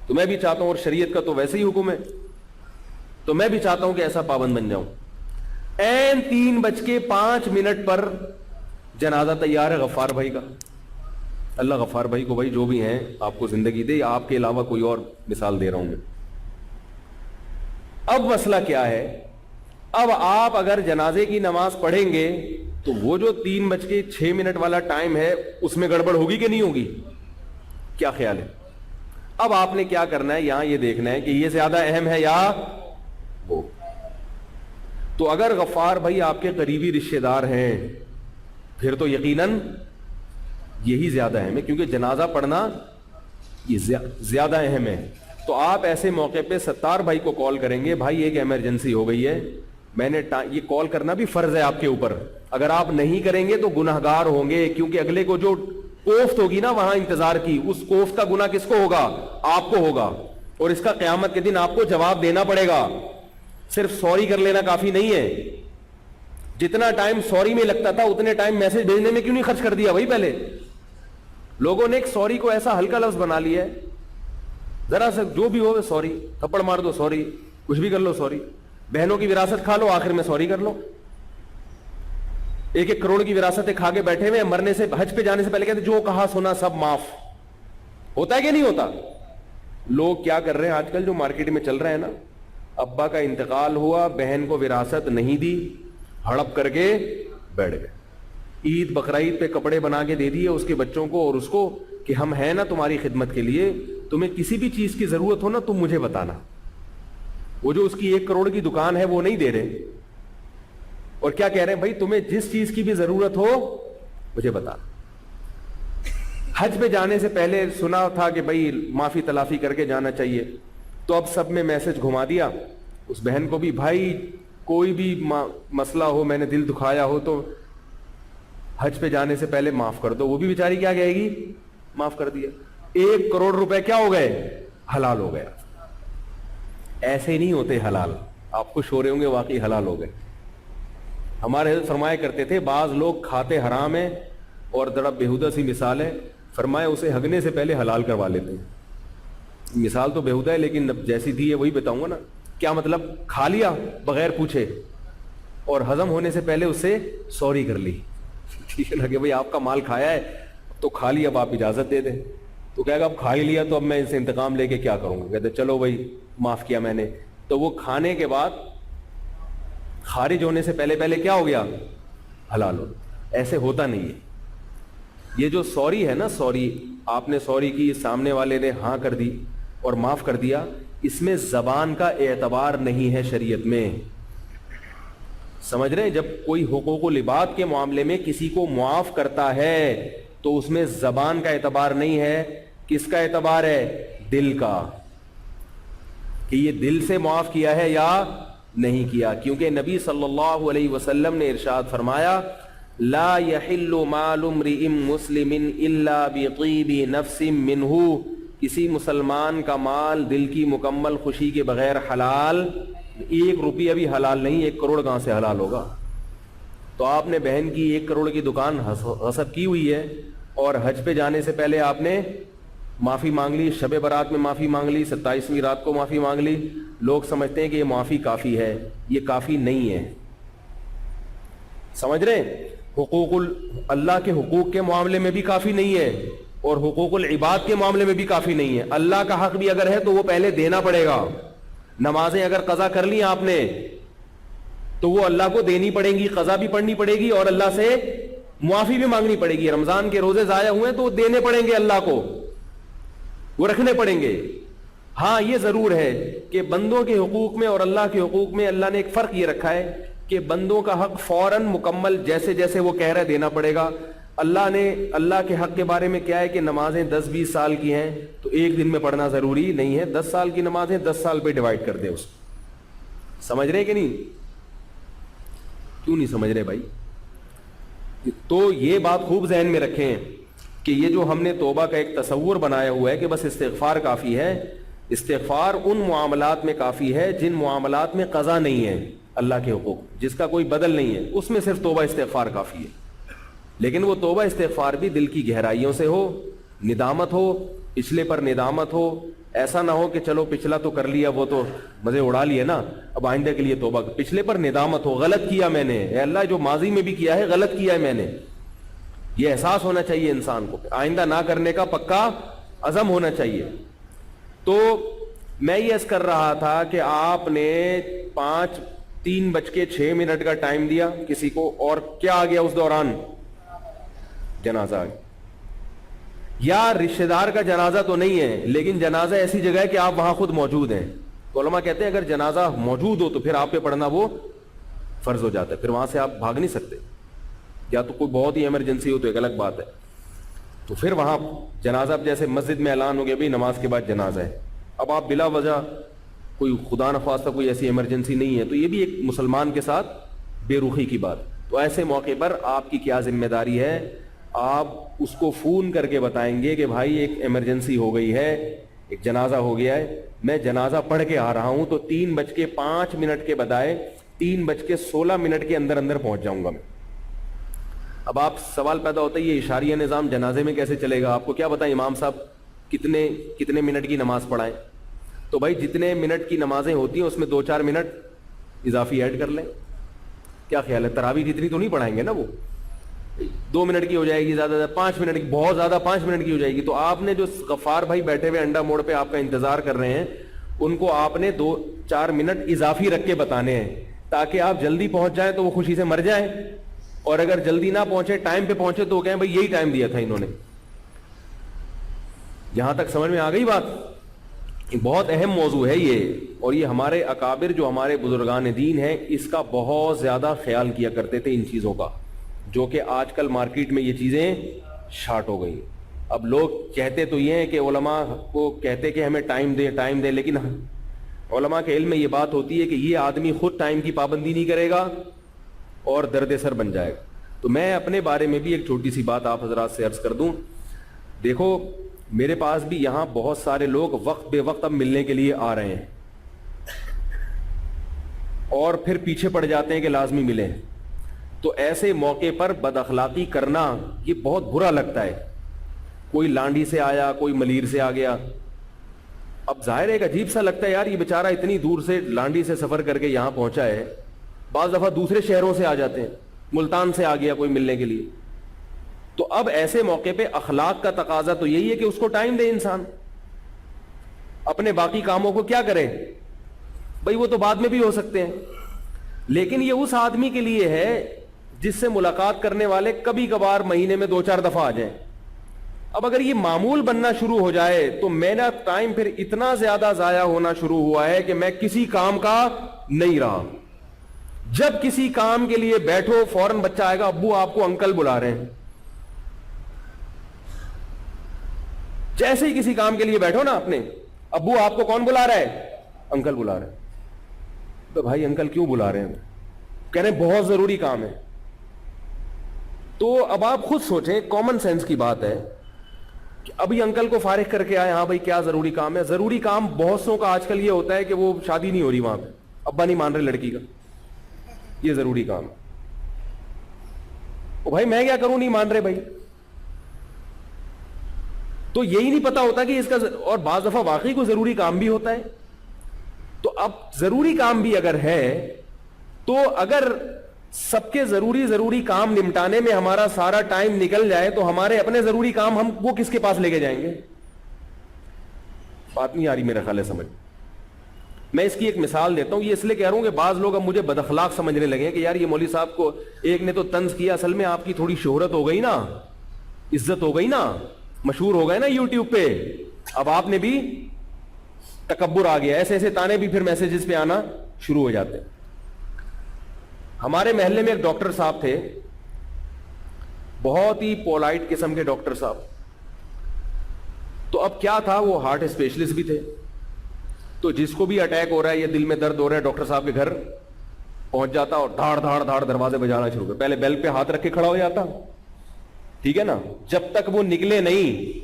S1: تو میں بھی چاہتا ہوں, اور شریعت کا تو ویسے ہی حکم ہے, تو میں بھی چاہتا ہوں کہ ایسا پابند بن جاؤں. این 3:05 پر جنازہ تیار ہے غفار بھائی کا. اللہ غفار بھائی کو بھائی جو بھی ہیں آپ کو زندگی دے, آپ کے علاوہ کوئی اور مثال دے رہا ہوں میں. اب مسئلہ کیا ہے, اب آپ اگر جنازے کی نماز پڑھیں گے تو وہ جو 3:06 والا ٹائم ہے اس میں گڑبڑ ہوگی کہ نہیں ہوگی؟ کیا خیال ہے؟ اب آپ نے کیا کرنا ہے, یہاں یہ دیکھنا ہے کہ یہ زیادہ اہم ہے یا وہ. تو اگر غفار بھائی آپ کے قریبی رشتے دار ہیں پھر تو یقیناً یہی زیادہ اہم ہے کیونکہ جنازہ پڑھنا یہ زیادہ اہم ہے. تو آپ ایسے موقع پہ ستار بھائی کو کال کریں گے, بھائی ایک ایمرجنسی ہو گئی ہے, میں نے یہ کال کرنا بھی فرض ہے آپ کے اوپر. اگر آپ نہیں کریں گے تو گناہگار ہوں گے کیونکہ اگلے کو جو کوفت ہوگی نا وہاں انتظار کی, اس کوفت کا گناہ کس کو ہوگا؟ آپ کو ہوگا, اور اس کا قیامت کے دن آپ کو جواب دینا پڑے گا. صرف سوری کر لینا کافی نہیں ہے. جتنا ٹائم سوری میں لگتا تھا اتنے ٹائم میسج بھیجنے میں کیوں نہیں خرچ کر دیا بھائی پہلے؟ لوگوں نے ایک سوری کو ایسا ہلکا لفظ بنا لیا ہے, ذرا سا جو بھی ہو سوری, تھپڑ مار دو سوری, کچھ بھی کر لو سوری, بہنوں کی وراثت کھا لو آخر میں سوری کر لو. 1-1 کروڑ کی وراثتیں کھا کے بیٹھے ہوئے, مرنے سے حج پہ جانے سے پہلے کہتے جو کہا سنا سب معاف. ہوتا ہے کہ نہیں ہوتا؟ لوگ کیا کر رہے ہیں آج کل جو مارکیٹ میں چل رہے ہیں نا, ابا کا انتقال ہوا, بہن کو وراثت نہیں دی, ہڑپ کر کے بیٹھ گئے, عید بقرعید پہ کپڑے بنا کے دے دیے اس کے بچوں کو اور اس کو کہ ہم ہیں نا تمہاری خدمت کے لیے, تمہیں کسی بھی چیز کی ضرورت ہو نا تم مجھے بتانا. وہ جو اس کی 1 کروڑ کی دکان ہے وہ نہیں دے رہے, اور کیا کہہ رہے ہیں, بھائی تمہیں جس چیز کی بھی ضرورت ہو مجھے بتانا. حج پہ جانے سے پہلے سنا تھا کہ بھائی معافی تلافی کر کے جانا چاہیے, تو اب سب میں میسج گھما دیا اس بہن کو بھی, بھائی کوئی بھی مسئلہ ہو, میں نے دل دکھایا ہو تو حج پہ جانے سے پہلے معاف کر دو. وہ بھی بیچاری کیا کہے گی, معاف کر دیا. 1 کروڑ روپے کیا ہو گئے, حلال ہو گیا. ایسے نہیں ہوتے حلال, آپ خوش ہو رہے ہوں گے واقعی حلال ہو گئے. ہمارے حضرت فرمایا کرتے تھے بعض لوگ کھاتے حرام ہیں اور ذرا بےہودہ سی مثال ہے, فرمایا اسے ہگنے سے پہلے حلال کروا لیتے ہیں. مثال تو بےہودہ ہے لیکن جیسی تھی ہے وہی بتاؤں گا نا. کیا مطلب, کھا لیا بغیر پوچھے اور ہضم ہونے سے پہلے اس سے سوری کر لی. ٹھیک ہے نا کہ بھائی آپ کا مال کھایا ہے تو کھا لیا, اب آپ اجازت دے دیں. تو کہے گا اب کھا ہی لیا تو اب میں اس سے انتقام لے کے کیا کروں گا. کہتے چلو بھائی معاف کیا میں نے. تو وہ کھانے کے بعد خارج ہونے سے پہلے کیا ہو گیا, حلال ہو. ایسے ہوتا نہیں ہے. یہ جو سوری ہے نا, سوری آپ نے سوری کی, سامنے والے نے ہاں کر دی اور معاف کر دیا, اس میں زبان کا اعتبار نہیں ہے شریعت میں. سمجھ رہے ہیں, جب کوئی حقوق العباد کے معاملے میں کسی کو معاف کرتا ہے تو اس میں زبان کا اعتبار نہیں ہے. کس کا اعتبار ہے, دل کا, کہ یہ دل سے معاف کیا ہے یا نہیں کیا. کیونکہ نبی صلی اللہ علیہ وسلم نے ارشاد فرمایا, لا يحل مال امرئ مسلم الا بطیب نفس منہ, کسی مسلمان کا مال دل کی مکمل خوشی کے بغیر حلال. 1 روپیہ بھی حلال نہیں, 1 کروڑ کہاں سے حلال ہوگا. تو آپ نے بہن کی 1 کروڑ کی دکان غصب کی ہوئی ہے اور حج پہ جانے سے پہلے آپ نے معافی مانگ لی, شب برات میں معافی مانگ لی, 27ویں رات کو معافی مانگ لی. لوگ سمجھتے ہیں کہ یہ معافی کافی ہے, یہ کافی نہیں ہے. سمجھ رہے ہیں, اللہ کے حقوق کے معاملے میں بھی کافی نہیں ہے اور حقوق العباد کے معاملے میں بھی کافی نہیں ہے. اللہ کا حق بھی اگر ہے تو وہ پہلے دینا پڑے گا. نمازیں اگر قضا کر لی آپ نے تو وہ اللہ کو دینی پڑیں گی, قضا بھی پڑھنی پڑے گی اور اللہ سے معافی بھی مانگنی پڑے گی. رمضان کے روزے ضائع ہوئے تو وہ دینے پڑیں گے اللہ کو, وہ رکھنے پڑیں گے. ہاں یہ ضرور ہے کہ بندوں کے حقوق میں اور اللہ کے حقوق میں اللہ نے ایک فرق یہ رکھا ہے کہ بندوں کا حق فوراً مکمل جیسے جیسے وہ کہہ رہے دینا پڑے گا. اللہ نے اللہ کے حق کے بارے میں کیا ہے کہ نمازیں 10-20 سال کی ہیں تو 1 دن میں پڑھنا ضروری نہیں ہے. 10 سال کی نمازیں 10 سال پہ ڈیوائڈ کر دے اس کو. سمجھ رہے کہ نہیں, کیوں نہیں سمجھ رہے بھائی. تو یہ بات خوب ذہن میں رکھیں کہ یہ جو ہم نے توبہ کا ایک تصور بنایا ہوا ہے کہ بس استغفار کافی ہے, استغفار ان معاملات میں کافی ہے جن معاملات میں قضا نہیں ہے اللہ کے حقوق, جس کا کوئی بدل نہیں ہے, اس میں صرف توبہ استغفار کافی ہے. لیکن وہ توبہ استغفار بھی دل کی گہرائیوں سے ہو, ندامت ہو, پچھلے پر ندامت ہو. ایسا نہ ہو کہ چلو پچھلا تو کر لیا, وہ تو مزے اڑا لیے نا, اب آئندہ کے لیے توبہ. پچھلے پر ندامت ہو, غلط کیا میں نے, اے اللہ جو ماضی میں بھی کیا ہے غلط کیا ہے میں نے, یہ احساس ہونا چاہیے انسان کو, آئندہ نہ کرنے کا پکا عزم ہونا چاہیے. تو میں یہ عرض کر رہا تھا کہ آپ نے 3:06 کا ٹائم دیا کسی کو اور کیا آ گیا اس دوران, جنازہ آ گیا. یا رشتہ دار کا جنازہ تو نہیں ہے لیکن جنازہ ایسی جگہ ہے کہ آپ وہاں خود موجود ہیں. تو علماء کہتے ہیں اگر جنازہ موجود ہو تو پھر آپ پہ پڑھنا وہ فرض ہو جاتا ہے, پھر وہاں سے آپ بھاگ نہیں سکتے. یا تو کوئی بہت ہی ایمرجنسی ہو تو ایک الگ بات ہے, تو پھر وہاں جنازہ, جیسے مسجد میں اعلان ہو گیا بھائی نماز کے بعد جنازہ ہے, اب آپ بلا وجہ کوئی خدا نخواستہ کوئی ایسی ایمرجنسی نہیں ہے تو یہ بھی ایک مسلمان کے ساتھ بے رخی کی بات. تو ایسے موقع پر آپ کی کیا ذمہ داری ہے, آپ اس کو فون کر کے بتائیں گے کہ بھائی ایک ایمرجنسی ہو گئی ہے, ایک جنازہ ہو گیا ہے, میں جنازہ پڑھ کے آ رہا ہوں تو 3:05 کے بدائے 3:16 کے اندر اندر پہنچ جاؤں گا میں. اب آپ سوال پیدا ہوتا ہے یہ اشاریہ نظام جنازے میں کیسے چلے گا؟ آپ کو کیا بتائیں امام صاحب کتنے منٹ کی نماز پڑھائیں؟ تو بھائی جتنے منٹ کی نمازیں ہوتی ہیں اس میں 2-4 منٹ اضافی ایڈ کر لیں. کیا خیال ہے؟ تراویح جتنی تو نہیں پڑھائیں گے نا، وہ 2 منٹ کی ہو جائے گی، زیادہ سے زیادہ 5 منٹ کی، بہت زیادہ 5 منٹ کی ہو جائے گی. تو آپ نے جو غفار بھائی بیٹھے ہوئے انڈا موڑ پہ آپ کا انتظار کر رہے ہیں، ان کو آپ نے 2-4 منٹ اضافی رکھ کے بتانے ہیں تاکہ آپ جلدی پہنچ جائیں تو وہ خوشی سے مر جائیں، اور اگر جلدی نہ پہنچے، ٹائم پہ پہنچے تو وہ کہیں بھائی یہی ٹائم دیا تھا انہوں نے. یہاں تک سمجھ میں آ گئی بات؟ بہت اہم موضوع ہے یہ، اور یہ ہمارے اکابر جو ہمارے بزرگان دین ہیں اس کا بہت زیادہ خیال کیا کرتے تھے ان چیزوں کا، جو کہ آج کل مارکیٹ میں یہ چیزیں شارٹ ہو گئی. اب لوگ کہتے تو یہ ہیں کہ علماء کو کہتے کہ ہمیں ٹائم دیں، لیکن علماء کے علم میں یہ بات ہوتی ہے کہ یہ آدمی خود ٹائم کی پابندی نہیں کرے گا اور درد سر بن جائے گا. تو میں اپنے بارے میں بھی ایک چھوٹی سی بات آپ حضرات سے عرض کر دوں. دیکھو میرے پاس بھی یہاں بہت سارے لوگ وقت بے وقت اب ملنے کے لیے آ رہے ہیں اور پھر پیچھے پڑ جاتے ہیں کہ لازمی ملیں. تو ایسے موقع پر بد اخلاقی کرنا یہ بہت برا لگتا ہے. کوئی لانڈی سے آیا، کوئی ملیر سے آ گیا. اب ظاہر ایک عجیب سا لگتا ہے یار یہ بیچارہ اتنی دور سے لانڈی سے سفر کر کے یہاں پہنچا ہے. بعض دفعہ دوسرے شہروں سے آ جاتے ہیں، ملتان سے آ گیا کوئی ملنے کے لیے. تو اب ایسے موقع پہ اخلاق کا تقاضا تو یہی ہے کہ اس کو ٹائم دے انسان. اپنے باقی کاموں کو کیا کرے بھائی، وہ تو بعد میں بھی ہو سکتے ہیں، لیکن یہ اس آدمی کے لیے ہے جس سے ملاقات کرنے والے کبھی کبھار مہینے میں 2-4 دفعہ آ جائیں. اب اگر یہ معمول بننا شروع ہو جائے تو میرا ٹائم پھر اتنا زیادہ ضائع ہونا شروع ہوا ہے کہ میں کسی کام کا نہیں رہا. جب کسی کام کے لیے بیٹھو فوراً بچہ آئے گا، ابو آپ کو انکل بلا رہے ہیں. جیسے ہی کسی کام کے لیے بیٹھو نا اپنے، ابو آپ کو کون بلا رہا ہے؟ انکل بلا رہے ہیں. تو بھائی انکل کیوں بلا رہے ہیں؟ کہہ رہے ہیں بہت ضروری کام ہے. تو اب آپ خود سوچیں، کامن سینس کی بات ہے کہ ابھی انکل کو فارغ کر کے آئے، ہاں بھائی کیا ضروری کام ہے؟ ضروری کام بہت سو کا آج کل یہ ہوتا ہے کہ وہ شادی نہیں ہو رہی وہاں پہ، ابا نہیں مان رہے لڑکی کا، یہ ضروری کام ہے. او بھائی میں کیا کروں، نہیں مان رہے بھائی. تو یہی نہیں پتا ہوتا کہ اس کا، اور بعض دفعہ واقعی کوئی ضروری کام بھی ہوتا ہے. تو اب ضروری کام بھی اگر ہے تو اگر سب کے ضروری کام نمٹانے میں ہمارا سارا ٹائم نکل جائے تو ہمارے اپنے ضروری کام ہم وہ کس کے پاس لے کے جائیں گے؟ بات نہیں آ رہی میرا خیال ہے سمجھ. میں اس کی ایک مثال دیتا ہوں. یہ اس لیے کہہ رہا ہوں کہ بعض لوگ اب مجھے بد اخلاق سمجھنے لگے کہ یار یہ مولوی صاحب کو ایک نے تو طنز کیا، اصل میں آپ کی تھوڑی شہرت ہو گئی نا، عزت ہو گئی نا، مشہور ہو گئے نا یوٹیوب پہ، اب آپ نے بھی تکبر آ گیا. ایسے ایسے تانے بھی پھر میسجز پہ آنا شروع ہو جاتے. ہمارے محلے میں ایک ڈاکٹر صاحب تھے، بہت ہی پولائٹ قسم کے ڈاکٹر صاحب. تو اب کیا تھا، وہ ہارٹ اسپیشلسٹ بھی تھے. تو جس کو بھی اٹیک ہو رہا ہے یا دل میں درد ہو رہا ہے، ڈاکٹر صاحب کے گھر پہنچ جاتا اور دھاڑ دھاڑ دھاڑ دروازے بجانا شروع کر. پہلے بیل پہ ہاتھ رکھ کے کھڑا ہو جاتا، ٹھیک ہے نا، جب تک وہ نکلے نہیں.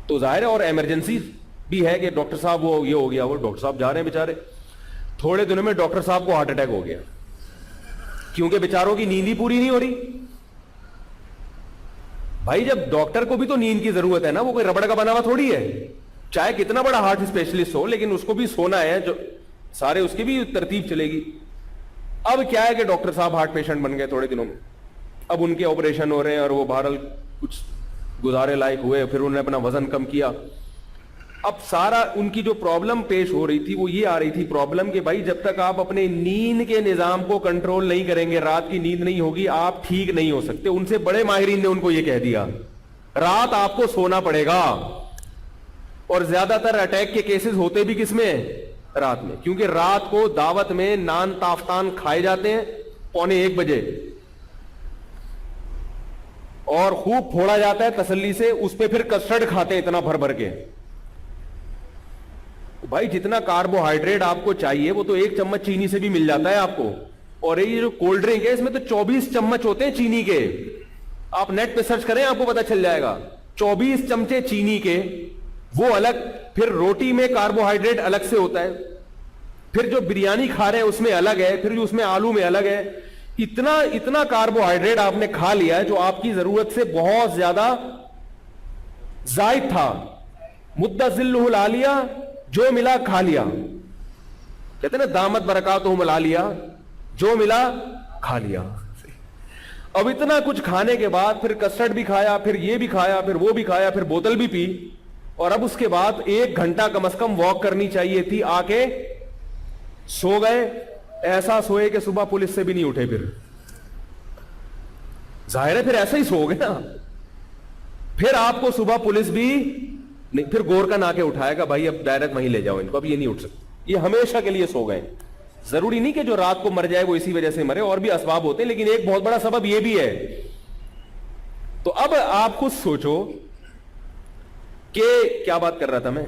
S1: تو ظاہر ہے اور ایمرجنسی بھی ہے کہ ڈاکٹر صاحب وہ یہ ہو گیا، وہ ڈاکٹر صاحب جا رہے ہیں بیچارے. تھوڑے دنوں میں ڈاکٹر صاحب کو ہارٹ اٹیک ہو گیا، کیونکہ بیچاروں کی نیند ہی پوری نہیں ہو رہی. بھائی جب ڈاکٹر کو بھی تو نیند کی ضرورت ہے نا، وہ کوئی ربڑ کا بنا ہوا تھوڑی ہے. چاہے کتنا بڑا ہارٹ اسپیشلسٹ ہو لیکن اس کو بھی سونا ہے، جو سارے اس کی بھی ترتیب چلے گی. اب کیا ہے کہ ڈاکٹر صاحب ہارٹ پیشنٹ بن گئے تھوڑے دنوں میں. اب ان کے آپریشن ہو رہے ہیں اور وہ بہرحال کچھ گزارے لائق ہوئے. پھر انہوں نے اپنا وزن کم کیا. اب سارا ان کی جو پرابلم پیش ہو رہی تھی وہ یہ آ رہی تھی پرابلم کہ بھائی جب تک آپ اپنے نیند کے نظام کو کنٹرول نہیں کریں گے، رات کی نیند نہیں ہوگی، آپ ٹھیک نہیں ہو سکتے. ان سے بڑے ماہرین نے ان کو یہ کہہ دیا رات آپ کو سونا پڑے گا. اور زیادہ تر اٹیک کے کیسز ہوتے بھی کس میں؟ رات میں. کیونکہ رات کو دعوت میں نان تافتان کھائے جاتے ہیں 1:45 بجے اور خوب پھوڑا جاتا ہے تسلی سے، اس پہ پھر کسٹرڈ کھاتے ہیں اتنا بھر بھر کے. بھائی جتنا کاربوہائیڈریٹ آپ کو چاہیے وہ تو 1 چمچ چینی سے بھی مل جاتا ہے آپ کو. اور یہ جو کولڈ ڈرنک ہے اس میں تو 24 چمچ ہوتے ہیں چینی کے. آپ نیٹ پہ سرچ کریں آپ کو پتا چل جائے گا. 24 چمچے چینی کے، وہ الگ. پھر روٹی میں کاربوہائیڈریٹ الگ سے ہوتا ہے، پھر جو بریانی کھا رہے ہیں اس میں الگ ہے، پھر جو اس میں آلو میں الگ ہے. اتنا کاربوہائیڈریٹ آپ نے کھا لیا ہے جو آپ کی ضرورت سے بہت زیادہ زائد تھا. مدہ ذلہ العالیہ، جو ملا کھا لیا. کہتے ہیں نا دامت برکاتہم العالیہ، جو ملا کھا لیا. اب اتنا کچھ کھانے کے بعد پھر کسٹرڈ بھی کھایا، پھر یہ بھی کھایا، پھر وہ بھی کھایا، پھر بوتل بھی پی، اور اب اس کے بعد 1 گھنٹہ کم از کم واک کرنی چاہیے تھی. آ کے سو گئے. ایسا سوئے کہ صبح پولیس سے بھی نہیں اٹھے. پھر ظاہر ہے پھر ایسا ہی سو گئے نا. پھر آپ کو صبح پولیس بھی نہیں، پھر گور کا ناکے اٹھائے گا بھائی اب ڈائریکٹ وہیں لے جاؤ ان کو، اب یہ نہیں اٹھ سکتے. یہ ہمیشہ کے لیے سو گئے. ضروری نہیں کہ جو رات کو مر جائے وہ اسی وجہ سے مرے، اور بھی اسباب ہوتے ہیں، لیکن ایک بہت بڑا سبب یہ بھی ہے. تو اب آپ خود سوچو کہ کیا بات کر رہا تھا میں،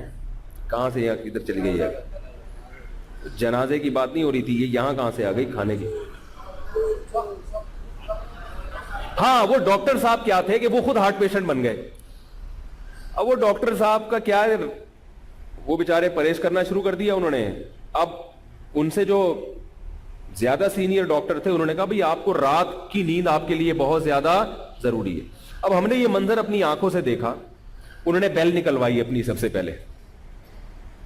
S1: کہاں سے یہاں کدھر چلی گئی ہے. جنازے کی بات نہیں ہو رہی تھی، یہ یہاں کہاں سے آ گئی کھانے کی. ہاں وہ ڈاکٹر صاحب کیا تھے کہ وہ خود ہارٹ پیشنٹ بن گئے. اب وہ ڈاکٹر صاحب کا کیا ہے، وہ بیچارے پرہیز کرنا شروع کر دیا انہوں نے. اب ان سے جو زیادہ سینئر ڈاکٹر تھے انہوں نے کہا بھئی آپ کو رات کی نیند آپ کے لیے بہت زیادہ ضروری ہے. اب ہم نے یہ منظر اپنی آنکھوں سے دیکھا. انہوں نے بیل نکلوائی اپنی سب سے پہلے.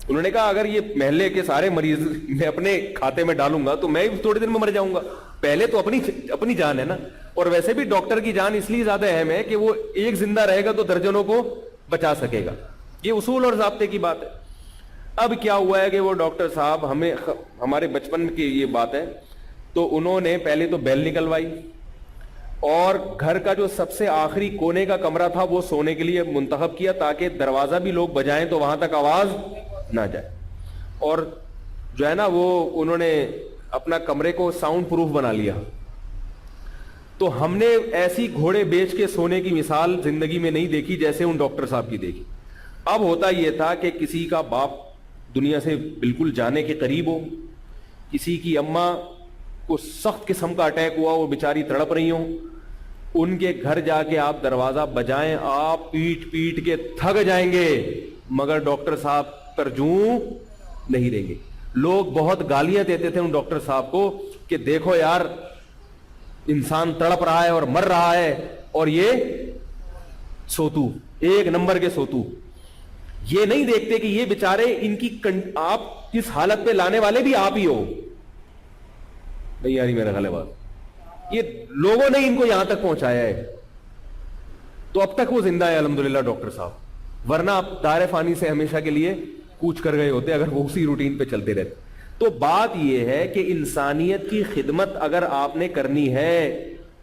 S1: انہوں نے کہا اگر یہ محلے کے سارے مریض میں اپنے کھاتے میں ڈالوں گا تو میں تھوڑے دن میں مر جاؤں گا. پہلے تو اپنی جان ہے نا. اور ویسے بھی ڈاکٹر کی جان اس لیے زیادہ اہم ہے کہ وہ ایک زندہ رہے گا تو درجنوں کو بچا سکے گا. یہ اصول اور ضابطے کی بات ہے. اب کیا ہوا ہے کہ وہ ڈاکٹر صاحب ہمارے بچپن کی یہ بات ہے، تو انہوں نے پہلے تو بیل نکلوائی، اور گھر کا جو سب سے آخری کونے کا کمرہ تھا وہ سونے کے لیے منتخب کیا تاکہ دروازہ بھی لوگ بجائیں تو وہاں تک آواز نہ جائے. اور جو ہے نا وہ انہوں نے اپنا کمرے کو ساؤنڈ پروف بنا لیا. تو ہم نے ایسی گھوڑے بیچ کے سونے کی مثال زندگی میں نہیں دیکھی جیسے ان ڈاکٹر صاحب کی دیکھی. اب ہوتا یہ تھا کہ کسی کا باپ دنیا سے بالکل جانے کے قریب ہو، کسی کی اماں کو سخت قسم کا اٹیک ہوا، وہ بیچاری تڑپ رہی ہوں، ان کے گھر جا کے آپ دروازہ بجائیں، آپ پیٹ پیٹ کے تھک جائیں گے، مگر ڈاکٹر صاحب ترجوں نہیں دیں گے. لوگ بہت گالیاں دیتے تھے ان ڈاکٹر صاحب کو کہ دیکھو یار انسان تڑپ رہا ہے اور مر رہا ہے، اور یہ سوتو، 1 نمبر کے سوتو. یہ نہیں دیکھتے کہ یہ بیچارے ان کی آپ اس حالت پہ لانے والے بھی آپ ہی ہو. نہیں یاری میرا خیال ہے بات، یہ لوگوں نے ان کو یہاں تک پہنچایا ہے. تو اب تک وہ زندہ ہے الحمدللہ ڈاکٹر صاحب، ورنہ آپ دار فانی سے ہمیشہ کے لیے کوچ کر گئے ہوتے اگر وہ اسی روٹین پہ چلتے رہتے. تو بات یہ ہے کہ انسانیت کی خدمت اگر آپ نے کرنی ہے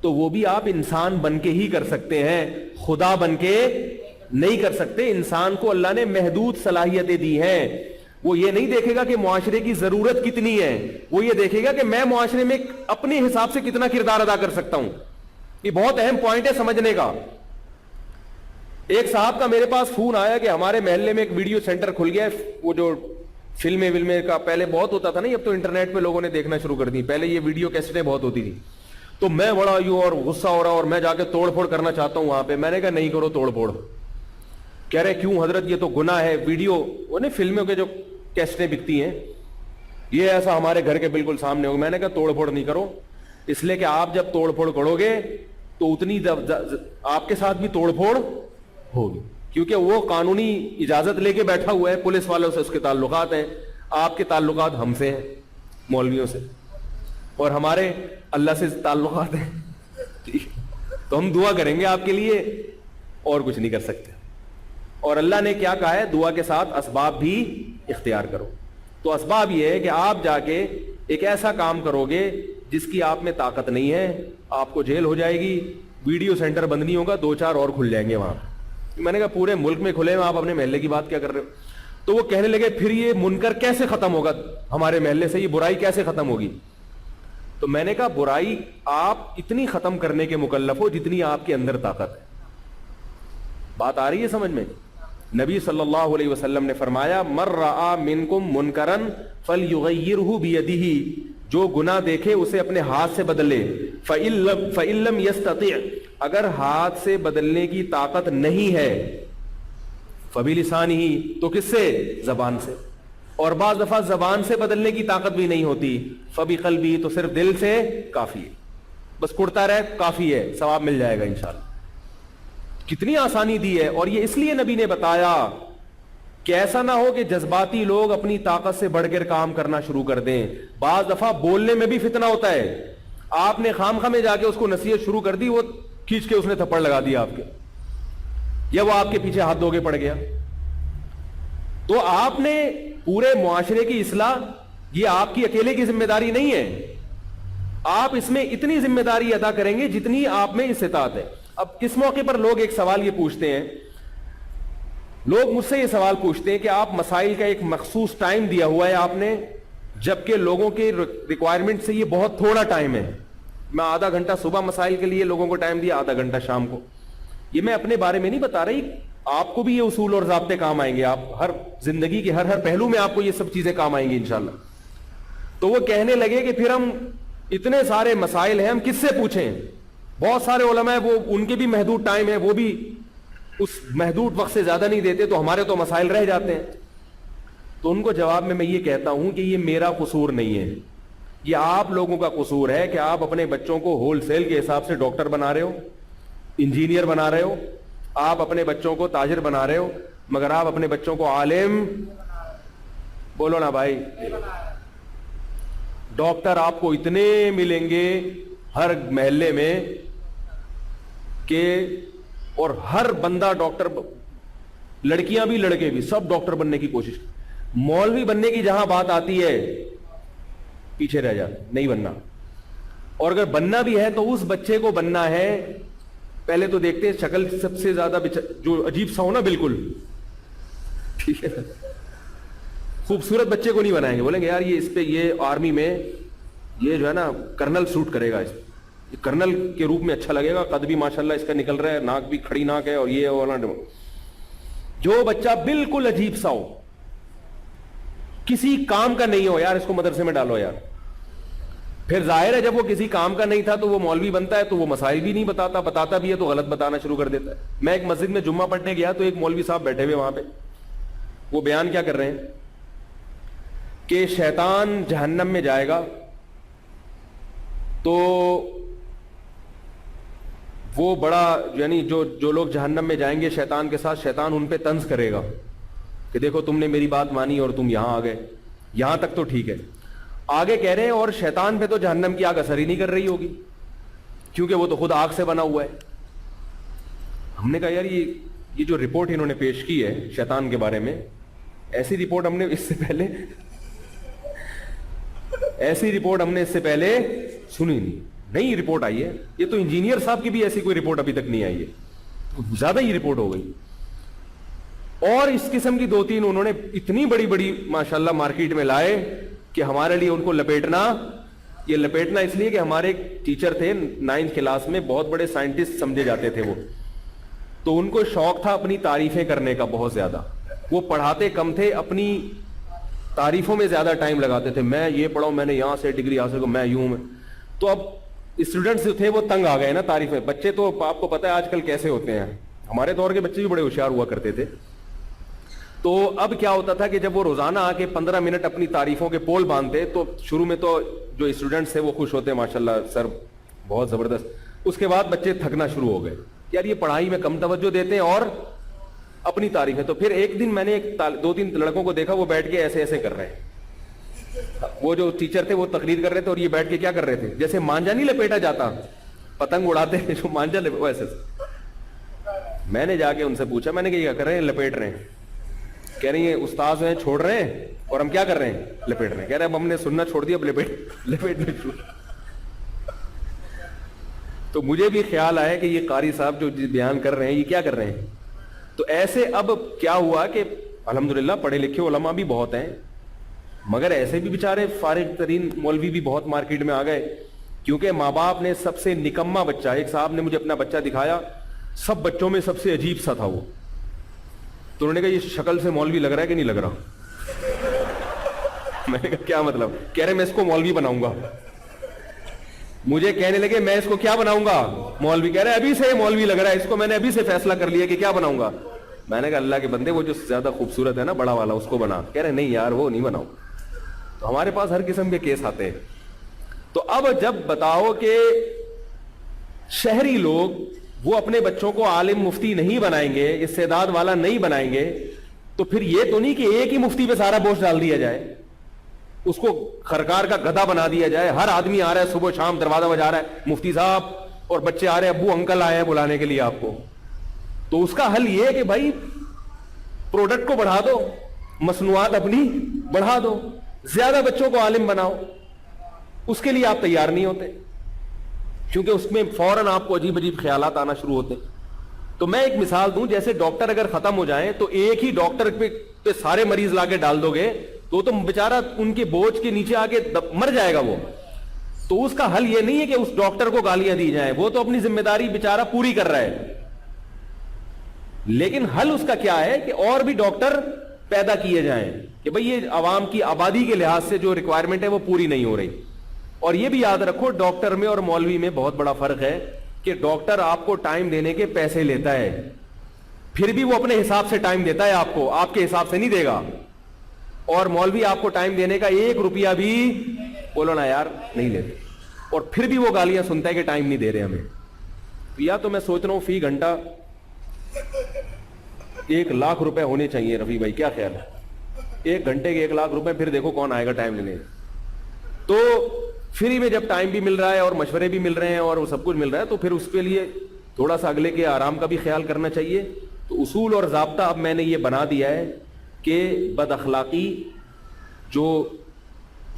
S1: تو وہ بھی آپ انسان بن کے ہی کر سکتے ہیں، خدا بن کے نہیں کر سکتے. انسان کو اللہ نے محدود صلاحیتیں دی ہیں. وہ یہ نہیں دیکھے گا کہ معاشرے کی ضرورت کتنی ہے، وہ یہ دیکھے گا کہ میں معاشرے میں اپنے حساب سے کتنا کردار ادا کر سکتا ہوں. یہ بہت اہم پوائنٹ ہے سمجھنے کا. ایک صاحب کا میرے پاس فون آیا کہ ہمارے محلے میں ایک ویڈیو سینٹر کھل گیا ہے. وہ جو فلمیں کا پہلے بہت ہوتا تھا نا، اب تو انٹرنیٹ پہ لوگوں نے دیکھنا شروع کر دی. پہلے یہ ویڈیو کیسٹیں بہت ہوتی تھی. تو میں بڑا یوں اور غصہ ہو رہا اور میں جا کے توڑ پھوڑ کرنا چاہتا ہوں وہاں پہ. میں نے کہا نہیں کرو توڑ پھوڑ. کہہ رہے کیوں حضرت یہ تو گناہ ہے. ویڈیو وہ نہیں فلموں کے جو کیسٹیں بکتی ہیں یہ ایسا ہمارے گھر کے بالکل سامنے ہوگا. میں نے کہا توڑ پھوڑ نہیں کرو، اس لیے کہ آپ جب توڑ پھوڑ کرو گے تو اتنی آپ کے ساتھ بھی توڑ پھوڑ ہوگی، کیونکہ وہ قانونی اجازت لے کے بیٹھا ہوا ہے، پولیس والوں سے اس کے تعلقات ہیں. آپ کے تعلقات ہم سے ہیں مولویوں سے، اور ہمارے اللہ سے تعلقات ہیں. تو ہم دعا کریں گے آپ کے لیے اور کچھ نہیں کر سکتے. اور اللہ نے کیا کہا ہے، دعا کے ساتھ اسباب بھی اختیار کرو. تو اسباب یہ ہے کہ آپ جا کے ایک ایسا کام کرو گے جس کی آپ میں طاقت نہیں ہے، آپ کو جیل ہو جائے گی. ویڈیو سینٹر بند نہیں ہوگا، 2-4 اور کھل جائیں گے وہاں. میں نے کہا پورے ملک میں کھلے ہیں، آپ اپنے محلے کی بات کیا کر رہے ہو. تو وہ کہنے لگے پھر یہ منکر کیسے ختم ہوگا ہمارے محلے سے، یہ برائی کیسے ختم ہوگی. تو میں نے کہا برائی آپ اتنی ختم کرنے کے مکلف ہو جتنی آپ کے اندر طاقت ہے. بات آ رہی ہے سمجھ میں. نبی صلی اللہ علیہ وسلم نے فرمایا من رآ منکم منکرن فلیغیرہ بیدہ، جو گناہ دیکھے اسے اپنے ہاتھ سے بدل لے. فإن لم یستطع، اگر ہاتھ سے بدلنے کی طاقت نہیں ہے، فبلسانہ، تو کس سے؟ زبان سے. اور بعض دفعہ زبان سے بدلنے کی طاقت بھی نہیں ہوتی، فبقلبہ، تو صرف دل سے کافی ہے. بس کڑتا رہے کافی ہے, ثواب مل جائے گا انشاءاللہ. کتنی آسانی دی ہے. اور یہ اس لیے نبی نے بتایا کہ ایسا نہ ہو کہ جذباتی لوگ اپنی طاقت سے بڑھ کر کام کرنا شروع کر دیں. بعض دفعہ بولنے میں بھی فتنہ ہوتا ہے. آپ نے خام میں جا کے اس کو نصیحت شروع کر دی, وہ کھینچ کے اس نے تھپڑ لگا دیا آپ کے, یا وہ آپ کے پیچھے ہاتھ دھو کے پڑ گیا. تو آپ نے پورے معاشرے کی اصلاح, یہ آپ کی اکیلے کی ذمہ داری نہیں ہے. آپ اس میں اتنی ذمہ داری ادا کریں گے جتنی آپ میں استطاعت ہے. اب اس موقع پر لوگ ایک سوال یہ پوچھتے ہیں, لوگ مجھ سے یہ سوال پوچھتے ہیں کہ آپ مسائل کا ایک مخصوص ٹائم دیا ہوا ہے آپ نے, جبکہ لوگوں کے ریکوائرمنٹ سے یہ بہت تھوڑا ٹائم ہے. میں آدھا گھنٹہ صبح مسائل کے لیے لوگوں کو ٹائم دیا, آدھا گھنٹہ شام کو. یہ میں اپنے بارے میں نہیں بتا رہی, آپ کو بھی یہ اصول اور ضابطے کام آئیں گے. آپ ہر زندگی کے ہر پہلو میں آپ کو یہ سب چیزیں کام آئیں گی انشاءاللہ. تو وہ کہنے لگے کہ پھر ہم اتنے سارے مسائل ہیں, ہم کس سے پوچھیں؟ بہت سارے علماء ہیں, وہ ان کے بھی محدود ٹائم ہے, وہ بھی اس محدود وقت سے زیادہ نہیں دیتے, تو ہمارے تو مسائل رہ جاتے ہیں. تو ان کو جواب میں یہ کہتا ہوں کہ یہ میرا قصور نہیں ہے, یہ آپ لوگوں کا قصور ہے کہ آپ اپنے بچوں کو ہول سیل کے حساب سے ڈاکٹر بنا رہے ہو, انجینئر بنا رہے ہو, آپ اپنے بچوں کو تاجر بنا رہے ہو, مگر آپ اپنے بچوں کو عالم, بولو نا بھائی, ڈاکٹر آپ کو اتنے ملیں گے ہر محلے میں کہ, اور ہر بندہ ڈاکٹر, لڑکیاں بھی لڑکے بھی سب ڈاکٹر بننے کی کوشش. مولوی بننے کی جہاں بات آتی ہے پیچھے رہ جاتے, نہیں بننا. اور اگر بننا بھی ہے تو اس بچے کو بننا ہے, پہلے تو دیکھتے ہیں شکل سب سے زیادہ جو عجیب سا ہو نا, بالکل ٹھیک ہے, خوبصورت بچے کو نہیں بنائیں گے, بولیں گے یار یہ اس پہ, یہ آرمی میں یہ جو ہے نا کرنل سوٹ کرے گا, اس یہ کرنل کے روپ میں اچھا لگے گا, قد بھی ماشاءاللہ اس کا نکل رہا ہے, ناک بھی کھڑی ناک ہے, اور یہ والا. جو بچہ بالکل عجیب سا ہو, کسی کام کا نہیں ہو, یار اس کو مدرسے میں ڈالو یار. پھر ظاہر ہے جب وہ کسی کام کا نہیں تھا تو وہ مولوی بنتا ہے تو وہ مسائل بھی نہیں بتاتا, بتاتا بھی ہے تو غلط بتانا شروع کر دیتا ہے. میں ایک مسجد میں جمعہ پڑھنے گیا تو ایک مولوی صاحب بیٹھے ہوئے وہاں پہ, وہ بیان کیا کر رہے ہیں کہ شیطان جہنم میں جائے گا تو وہ بڑا, یعنی جو لوگ جہنم میں جائیں گے شیطان کے ساتھ, شیطان ان پہ طنز کرے گا کہ دیکھو تم نے میری بات مانی اور تم یہاں آ گئے, یہاں تک تو ٹھیک ہے. آگے کہہ رہے ہیں اور شیطان پہ تو جہنم کی آگ اثر ہی نہیں کر رہی ہوگی کیونکہ وہ تو خود آگ سے بنا ہوا ہے. ہم نے کہا یار یہ جو رپورٹ انہوں نے پیش کی ہے شیطان کے بارے میں, ایسی رپورٹ ہم نے اس سے پہلے سنی نہیں. نئی رپورٹ آئی ہے, یہ تو انجینئر صاحب کی بھی ایسی کوئی رپورٹ ابھی تک نہیں آئی ہے, زیادہ ہی رپورٹ ہو گئی. اور اس قسم کی 2-3 انہوں نے اتنی بڑی بڑی ماشاءاللہ مارکیٹ میں لائے کہ ہمارے لیے ان کو لپیٹنا اس لیے کہ ہمارے ایک ٹیچر تھے 9th کلاس میں, بہت بڑے سائنٹسٹ سمجھے جاتے تھے وہ, تو ان کو شوق تھا اپنی تعریفیں کرنے کا بہت زیادہ. وہ پڑھاتے کم تھے, اپنی تعریفوں میں زیادہ ٹائم لگاتے تھے. میں یہ پڑھا ہوں, میں نے یہاں سے ڈگری حاصل کی, میں یوں میں. تو اب اسٹوڈنٹس جو تھے وہ تنگ آ گئے نا تعریفیں. بچے تو آپ کو پتہ ہے آج کل کیسے ہوتے ہیں, ہمارے دور کے بچے بھی بڑے ہوشیار ہوا کرتے تھے. تو اب کیا ہوتا تھا کہ جب وہ روزانہ آ کے 15 منٹ اپنی تعریفوں کے پول باندھتے تو شروع میں تو جو اسٹوڈنٹس تھے وہ خوش ہوتے ماشاءاللہ سر بہت زبردست. اس کے بعد بچے تھکنا شروع ہو گئے, یار یہ پڑھائی میں کم توجہ دیتے ہیں اور اپنی تعریفیں. تو پھر ایک دن میں نے 2-3 لڑکوں کو دیکھا, وہ بیٹھ کے ایسے ایسے کر رہے ہیں. وہ جو ٹیچر تھے وہ تقریر کر رہے تھے اور یہ بیٹھ کے کیا کر رہے تھے, جیسے مانجا نہیں لپیٹا جاتا, پتنگ اڑاتے ہیں جو مانجا ویسے. میں نے جا کے ان سے پوچھا, میں نے کہ یہ کیا کر رہے ہیں, لپیٹ رہے ہیں. کہہ رہی ہیں استاذ ہیں چھوڑ رہے ہیں اور ہم کیا کر رہے ہیں, لپیٹ رہے ہیں. کہہ رہے ہیں اب ہم نے سننا چھوڑ دیا, اب لپیٹنا شروع. تو مجھے بھی خیال آیا کہ یہ قاری صاحب جو بیان کر رہے ہیں یہ کیا کر رہے ہیں. تو ایسے اب کیا ہوا کہ الحمدللہ پڑھے لکھے علماء بھی بہت ہیں, مگر ایسے بھی بیچارے فارغ ترین مولوی بھی بہت مارکیٹ میں آ گئے, کیونکہ ماں باپ نے سب سے نکما بچہ, ایک صاحب نے مجھے اپنا بچہ دکھایا, سب بچوں میں سب سے عجیب سا تھا وہ. تو انہوں نے کہا یہ شکل سے مولوی لگ رہا ہے کہ نہیں لگ رہا. میں نے کہا کیا مطلب؟ کہہ رہے میں اس کو مولوی بناؤں گا. مجھے کہنے لگے میں اس کو کیا بناؤں گا, مولوی. کہہ رہے ابھی سے مولوی لگ رہا ہے, اس کو میں نے ابھی سے فیصلہ کر لیا کہ کیا بناؤں گا. میں نے کہا اللہ کے بندے وہ جو زیادہ خوبصورت ہے نا بڑا والا اس کو بنا. کہہ رہے نہیں یار وہ نہیں بناؤں. تو ہمارے پاس ہر قسم کے کیس آتے ہیں. تو اب جب بتاؤ کہ شہری لوگ وہ اپنے بچوں کو عالم مفتی نہیں بنائیں گے, استعداد والا نہیں بنائیں گے, تو پھر یہ تو نہیں کہ ایک ہی مفتی پہ سارا بوجھ ڈال دیا جائے, اس کو خرکار کا گدھا بنا دیا جائے. ہر آدمی آ رہا ہے صبح شام دروازہ بجا رہا ہے مفتی صاحب, اور بچے آ رہے ہیں ابو انکل آئے ہیں بلانے کے لیے آپ کو. تو اس کا حل یہ ہے کہ بھائی پروڈکٹ کو بڑھا دو, مصنوعات اپنی بڑھا دو, زیادہ بچوں کو عالم بناؤ. اس کے لیے آپ تیار نہیں ہوتے, کیونکہ اس میں فوراً آپ کو عجیب عجیب خیالات آنا شروع ہوتے. تو میں ایک مثال دوں, جیسے ڈاکٹر اگر ختم ہو جائیں تو ایک ہی ڈاکٹر پہ سارے مریض لا کے ڈال دو گے تو بیچارہ ان کے بوجھ کے نیچے آ کے مر جائے گا وہ. تو اس کا حل یہ نہیں ہے کہ اس ڈاکٹر کو گالیاں دی جائیں, وہ تو اپنی ذمہ داری بیچارہ پوری کر رہا ہے. لیکن حل اس کا کیا ہے کہ اور بھی ڈاکٹر پیدا کیے جائیں کہ بھئی یہ عوام کی آبادی کے لحاظ سے جو ریکوائرمنٹ ہے وہ پوری نہیں ہو رہی. اور یہ بھی یاد رکھو ڈاکٹر میں اور مولوی میں بہت بڑا فرق ہے کہ ڈاکٹر آپ کو ٹائم دینے کے پیسے لیتا ہے, پھر بھی وہ اپنے حساب سے ٹائم دیتا ہے آپ کو, آپ کے حساب سے نہیں دے گا. اور مولوی آپ کو ٹائم دینے کا 1 روپیہ بھی بولو نا یار نہیں لیتے, اور پھر بھی وہ گالیاں سنتا ہے کہ ٹائم نہیں دے رہے ہمیں. یا تو میں سوچ رہا ہوں فی گھنٹہ 1 لاکھ روپے ہونے چاہیے. رفیع بھائی کیا خیال ہے؟ 1 گھنٹے کے 1 لاکھ روپے, پھر دیکھو کون آئے گا ٹائم لینے. تو فری میں جب ٹائم بھی مل رہا ہے اور مشورے بھی مل رہے ہیں اور وہ سب کچھ مل رہا ہے, تو پھر اس کے لیے تھوڑا سا اگلے کے آرام کا بھی خیال کرنا چاہیے. تو اصول اور ضابطہ اب میں نے یہ بنا دیا ہے کہ بد اخلاقی جو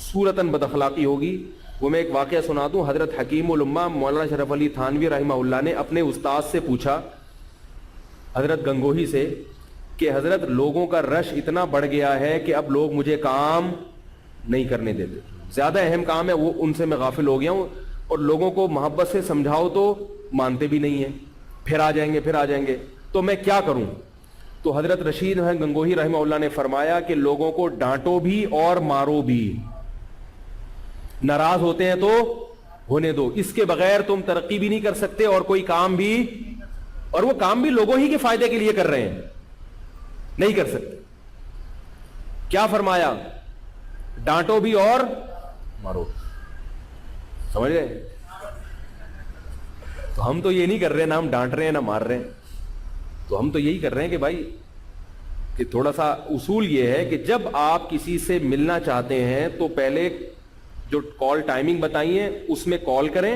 S1: صورتاً بد اخلاقی ہوگی, وہ میں ایک واقعہ سنا دوں. حضرت حکیم الامہ مولانا شرف علی تھانوی رحمہ اللہ نے اپنے استاد سے پوچھا, حضرت گنگوہی سے, کہ حضرت لوگوں کا رش اتنا بڑھ گیا ہے کہ اب لوگ مجھے کام نہیں کرنے دیتے, زیادہ اہم کام ہے وہ ان سے میں غافل ہو گیا ہوں, اور لوگوں کو محبت سے سمجھاؤ تو مانتے بھی نہیں ہیں, پھر آ جائیں گے, تو میں کیا کروں؟ تو حضرت رشید گنگوہی رحمہ اللہ نے فرمایا کہ لوگوں کو ڈانٹو بھی اور مارو بھی, ناراض ہوتے ہیں تو ہونے دو, اس کے بغیر تم ترقی بھی نہیں کر سکتے اور کوئی کام بھی, اور وہ کام بھی لوگوں ہی کے فائدے کے لیے کر رہے ہیں, نہیں کر سکتے. کیا فرمایا؟ ڈانٹو بھی اور مارو. سمجھ گئے؟ تو ہم تو یہ نہیں کر رہے, نہ ہم ڈانٹ رہے ہیں نہ مار رہے ہیں, تو ہم تو یہی کر رہے ہیں کہ بھائی کہ تھوڑا سا اصول یہ ہے کہ جب آپ کسی سے ملنا چاہتے ہیں تو پہلے جو کال ٹائمنگ بتائی ہے اس میں کال کریں,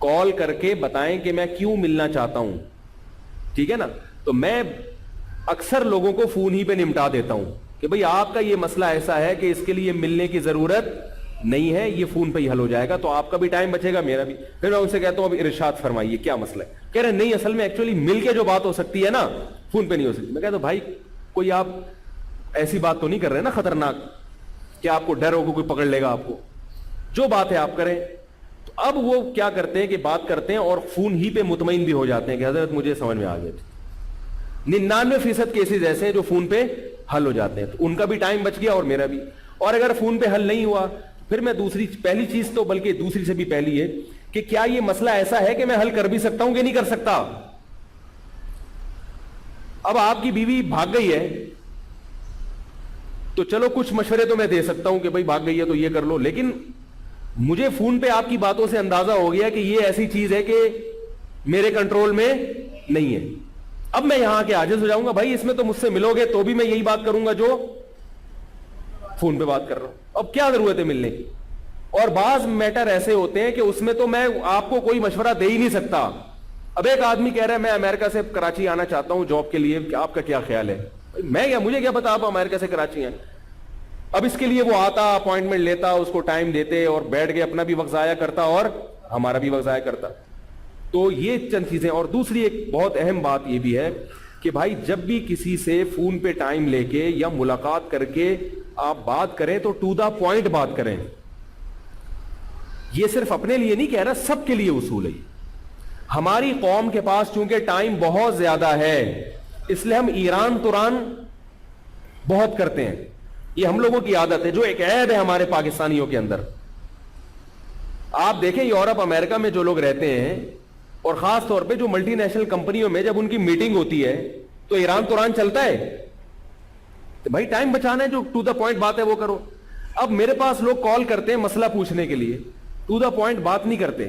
S1: کال کر کے بتائیں کہ میں کیوں ملنا چاہتا ہوں, ٹھیک ہے نا. تو میں اکثر لوگوں کو فون ہی پہ نمٹا دیتا ہوں کہ بھئی آپ کا یہ مسئلہ ایسا ہے کہ اس کے لیے ملنے کی ضرورت نہیں ہے, یہ فون پہ ہی حل ہو جائے گا, تو آپ کا بھی ٹائم بچے گا میرا بھی. پھر میں ان سے کہتا ہوں اب ارشاد فرمائیے کیا مسئلہ ہے؟ کہہ رہے نہیں اصل میں ایکچولی مل کے جو بات ہو سکتی ہے نا فون پہ نہیں ہو سکتی. میں کہتا ہوں بھائی کوئی آپ ایسی بات تو نہیں کر رہے نا خطرناک کہ آپ کو ڈر ہوگا کوئی پکڑ لے گا آپ کو, جو بات ہے آپ کریں. تو اب وہ کیا کرتے ہیں کہ بات کرتے ہیں اور فون ہی پہ مطمئن بھی ہو جاتے ہیں کہ حضرت مجھے سمجھ میں آ گیا. 99% کیسز ایسے ہیں جو فون پہ حل ہو جاتے ہیں, تو ان کا بھی ٹائم بچ گیا اور میرا بھی. اور اگر فون پہ حل نہیں ہوا پھر میں پہلی چیز تو بلکہ دوسری سے بھی پہلی ہے کہ کیا یہ مسئلہ ایسا ہے کہ میں حل کر بھی سکتا ہوں کہ نہیں کر سکتا. اب آپ کی بیوی بھاگ گئی ہے تو چلو کچھ مشورے تو میں دے سکتا ہوں کہ بھائی بھاگ گئی ہے تو یہ کر لو, لیکن مجھے فون پہ آپ کی باتوں سے اندازہ ہو گیا کہ یہ ایسی چیز ہے کہ میرے کنٹرول میں نہیں ہے. اب میں یہاں کے عاجز ہو جاؤں گا, بھائی اس میں تو مجھ سے ملو گے تو بھی میں یہی بات کروں گا جو فون پہ بات کر رہا ہوں, اب کیا ضرورت ہے ملنے کی. اور بعض میٹر ایسے ہوتے ہیں کہ اس میں تو میں آپ کو کوئی مشورہ دے ہی نہیں سکتا. اب ایک آدمی کہہ رہا ہے میں امریکہ سے کراچی آنا چاہتا ہوں جاب کے لیے, آپ کا کیا خیال ہے؟ مجھے کیا پتا آپ امریکہ سے کراچی ہیں. اب اس کے لیے وہ آتا, اپوائنٹمنٹ لیتا, اس کو ٹائم دیتے اور بیٹھ کے اپنا بھی وقت ضائع کرتا اور ہمارا بھی وقت ضائع کرتا. تو یہ چند چیزیں. اور دوسری ایک بہت اہم بات یہ بھی ہے کہ بھائی جب بھی کسی سے فون پہ ٹائم لے کے یا ملاقات کر کے آپ بات کریں تو ٹو دا پوائنٹ بات کریں. یہ صرف اپنے لیے نہیں کہہ رہا, سب کے لیے اصول ہے. ہماری قوم کے پاس چونکہ ٹائم بہت زیادہ ہے اس لیے ہم ایران توران بہت کرتے ہیں, یہ ہم لوگوں کی عادت ہے جو ایک عیب ہے ہمارے پاکستانیوں کے اندر. آپ دیکھیں یورپ امریکہ میں جو لوگ رہتے ہیں اور خاص طور پہ جو ملٹی نیشنل کمپنیوں میں جب ان کی میٹنگ ہوتی ہے تو ایران توران چلتا ہے. تو بھائی ٹائم بچانا ہے, جو ٹو دا پوائنٹ بات ہے وہ کرو. اب میرے پاس لوگ کال کرتے ہیں مسئلہ پوچھنے کے لیے, ٹو دا پوائنٹ بات نہیں کرتے.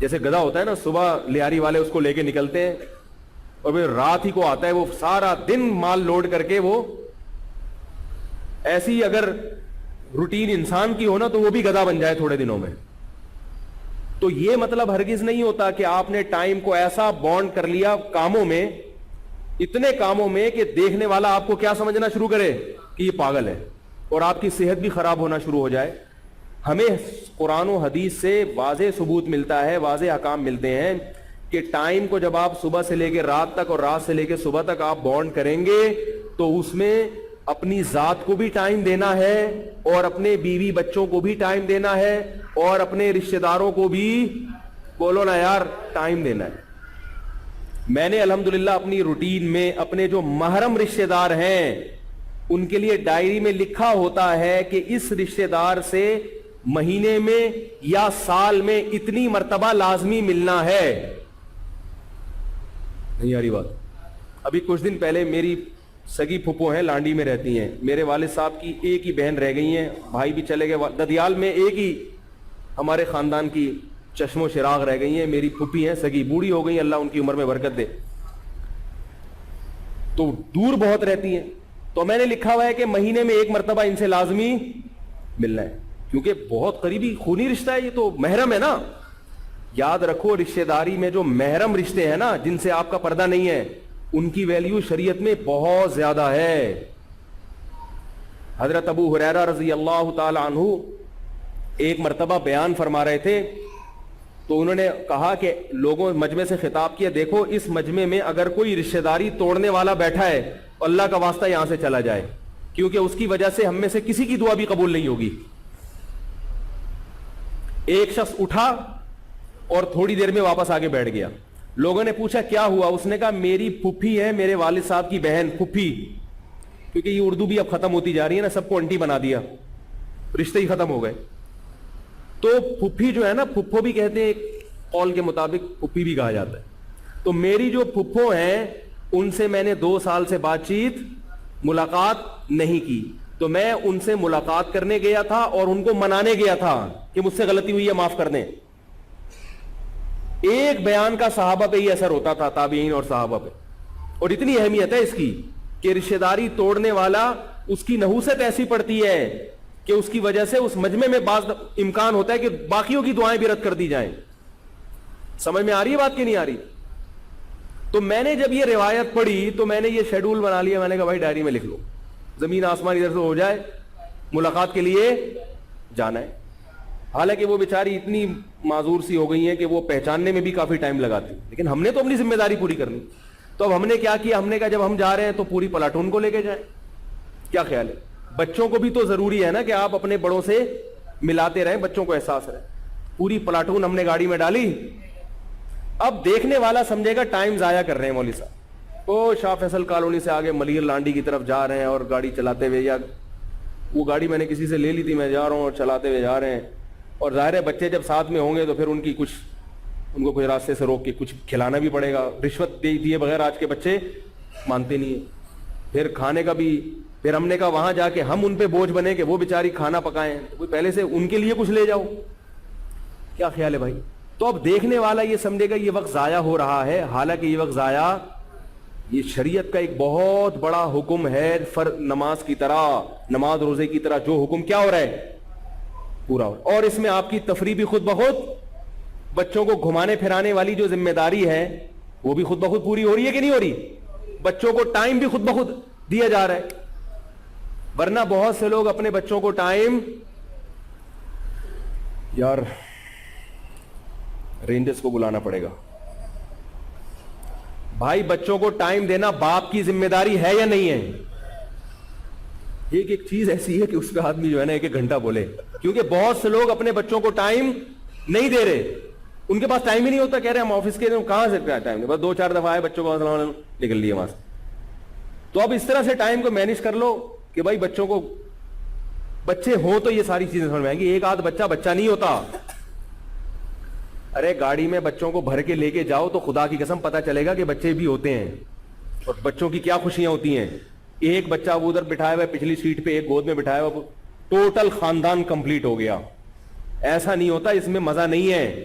S1: جیسے گدھا ہوتا ہے نا, صبح لیاری والے اس کو لے کے نکلتے ہیں اور پھر رات ہی کو آتا ہے, وہ سارا دن مال لوڈ کر کے. وہ ایسی اگر روٹین انسان کی ہو نا تو وہ بھی گدھا بن جائے تھوڑے دنوں میں. تو یہ مطلب ہرگز نہیں ہوتا کہ آپ نے ٹائم کو ایسا بانڈ کر لیا کاموں میں, اتنے کاموں میں کہ دیکھنے والا آپ کو کیا سمجھنا شروع کرے کہ یہ پاگل ہے, اور آپ کی صحت بھی خراب ہونا شروع ہو جائے. ہمیں قرآن و حدیث سے واضح ثبوت ملتا ہے, واضح احکام ملتے ہیں کہ ٹائم کو جب آپ صبح سے لے کے رات تک اور رات سے لے کے صبح تک آپ بانڈ کریں گے تو اس میں اپنی ذات کو بھی ٹائم دینا ہے, اور اپنے بیوی بچوں کو بھی ٹائم دینا ہے, اور اپنے رشتہ داروں کو بھی, بولو نا یار, ٹائم دینا ہے. میں نے الحمدللہ اپنی روٹین میں اپنے جو محرم رشتہ دار ہیں ان کے لیے ڈائری میں لکھا ہوتا ہے کہ اس رشتہ دار سے مہینے میں یا سال میں اتنی مرتبہ لازمی ملنا ہے. نہیں آ رہی بات؟ ابھی کچھ دن پہلے میری سگی پھپھو ہیں, لانڈی میں رہتی ہیں, میرے والد صاحب کی ایک ہی بہن رہ گئی ہیں, بھائی بھی چلے گئے, ددیال میں ایک ہی ہمارے خاندان کی چشم و چراغ رہ گئی ہیں, میری پھپھی ہیں سگی, بوڑھی ہو گئی ہیں, اللہ ان کی عمر میں برکت دے, تو دور بہت رہتی ہیں. تو میں نے لکھا ہوا ہے کہ مہینے میں ایک مرتبہ ان سے لازمی ملنا ہے, کیونکہ بہت قریبی خونی رشتہ ہے, یہ تو محرم ہے نا. یاد رکھو رشتہ داری میں جو محرم رشتے ہیں نا, جن سے آپ کا پردہ نہیں ہے, ان کی ویلیو شریعت میں بہت زیادہ ہے. حضرت ابو ہریرہ رضی اللہ تعالی عنہ ایک مرتبہ بیان فرما رہے تھے, تو انہوں نے کہا کہ لوگوں مجمع سے خطاب کیا, دیکھو اس مجمع میں اگر کوئی رشتہ داری توڑنے والا بیٹھا ہے, اللہ کا واسطہ یہاں سے چلا جائے, کیونکہ اس کی وجہ سے ہم میں سے کسی کی دعا بھی قبول نہیں ہوگی. ایک شخص اٹھا اور تھوڑی دیر میں واپس آگے بیٹھ گیا. لوگوں نے پوچھا کیا ہوا؟ اس نے کہا میری پھپھی ہے, میرے والد صاحب کی بہن, پھپھی, کیونکہ یہ اردو بھی اب ختم ہوتی جا رہی ہے نا, سب کو انٹی بنا دیا, رشتے ہی ختم ہو گئے. تو پھپھی جو ہے نا, پھپھو بھی کہتے ہیں, قول کے مطابق پھپھی بھی کہا جاتا ہے. تو میری جو پھپھو ہیں ان سے میں نے 2 سال سے بات چیت ملاقات نہیں کی, تو میں ان سے ملاقات کرنے گیا تھا اور ان کو منانے گیا تھا کہ مجھ سے غلطی ہوئی ہے, معاف کر دیں. ایک بیان کا صحابہ پہ یہ اثر ہوتا تھا, تابعین اور صحابہ پہ, اور اتنی اہمیت ہے اس کی کہ رشتہ داری توڑنے والا, اس کی نحوست ایسی پڑتی ہے کہ اس کی وجہ سے اس مجمع میں بعض امکان ہوتا ہے کہ باقیوں کی دعائیں بھی رد کر دی جائیں. سمجھ میں آ رہی ہے بات کہ نہیں آ رہی؟ تو میں نے جب یہ روایت پڑھی تو میں نے یہ شیڈول بنا لیا, میں نے کہا بھائی ڈائری میں لکھ لو, زمین آسمان ادھر سے ہو جائے, ملاقات کے لیے جانا ہے. حالانکہ وہ بیچاری اتنی معذور سی ہو گئی ہیں کہ وہ پہچاننے میں بھی کافی ٹائم لگاتی, لیکن ہم نے تو اپنی ذمہ داری پوری کرنی. تو اب ہم نے کیا کیا, ہم نے کہا جب ہم جا رہے ہیں تو پوری پلاٹون کو لے کے جائیں. کیا خیال ہے؟ بچوں کو بھی تو ضروری ہے نا کہ آپ اپنے بڑوں سے ملاتے رہیں, بچوں کو احساس رہے. پوری پلاٹون ہم نے گاڑی میں ڈالی. اب دیکھنے والا سمجھے گا ٹائم ضائع کر رہے ہیں مولوی صاحب, وہ شاہ فیصل کالونی سے آگے ملیر لانڈی کی طرف جا رہے ہیں اور گاڑی چلاتے ہوئے, یا وہ گاڑی میں نے کسی سے لے لی تھی, میں جا رہا ہوں اور چلاتے ہوئے جا رہے ہیں. اور ظاہر ہے بچے جب ساتھ میں ہوں گے تو پھر ان کو کوئی راستے سے روک کے کچھ کھلانا بھی پڑے گا. رشوت دیے بغیر آج کے بچے مانتے نہیں ہیں. پھر کھانے کا بھی, پھر ہم نے کہا وہاں جا کے ہم ان پہ بوجھ بنے کہ وہ بیچاری کھانا پکائیں, کوئی پہلے سے ان کے لیے کچھ لے جاؤ. کیا خیال ہے بھائی؟ تو اب دیکھنے والا یہ سمجھے گا یہ وقت ضائع ہو رہا ہے, حالانکہ یہ وقت ضائع, یہ شریعت کا ایک بہت بڑا حکم ہے. نماز کی طرح, نماز روزے کی طرح جو حکم کیا ہو رہا ہے, پورا ہو رہا ہے. اور اس میں آپ کی تفریح بھی خود بخود, بچوں کو گھمانے پھرانے والی جو ذمہ داری ہے وہ بھی خود بخود پوری ہو رہی ہے کہ نہیں ہو رہی؟ بچوں کو ٹائم بھی خود بخود دیا جا رہا ہے. ورنہ بہت سے لوگ اپنے بچوں کو ٹائم, یار رینجرز کو بلانا پڑے گا بھائی, بچوں کو ٹائم دینا باپ کی ذمہ داری ہے یا نہیں ہے؟ ایک چیز ایسی ہے کہ اس پہ آدمی جو ہے نا 1 گھنٹہ بولے, کیونکہ بہت سے لوگ اپنے بچوں کو ٹائم نہیں دے رہے, ان کے پاس ٹائم ہی نہیں ہوتا. کہہ رہے ہم آفس کے کہاں سے ٹائم, بس 2-4 دفعہ آئے بچوں کو نکل لیے وہاں سے. تو اب اس طرح سے ٹائم کو مینج کر لو کہ بھائی بچوں کو, بچے ہوں تو یہ ساری چیزیں سمجھ میں آئیں گی. ایک آدھ بچہ نہیں ہوتا. ارے گاڑی میں بچوں کو بھر کے لے کے جاؤ تو خدا کی قسم پتا چلے گا کہ بچے بھی ہوتے ہیں, اور بچوں کی کیا خوشیاں ہوتی ہیں. ایک بچہ وہ ادھر بٹھایا ہوا ہے پچھلی سیٹ پہ, ایک گود میں بٹھایا ہوا, ٹوٹل خاندان کمپلیٹ ہو گیا. ایسا نہیں ہوتا, اس میں مزہ نہیں ہے.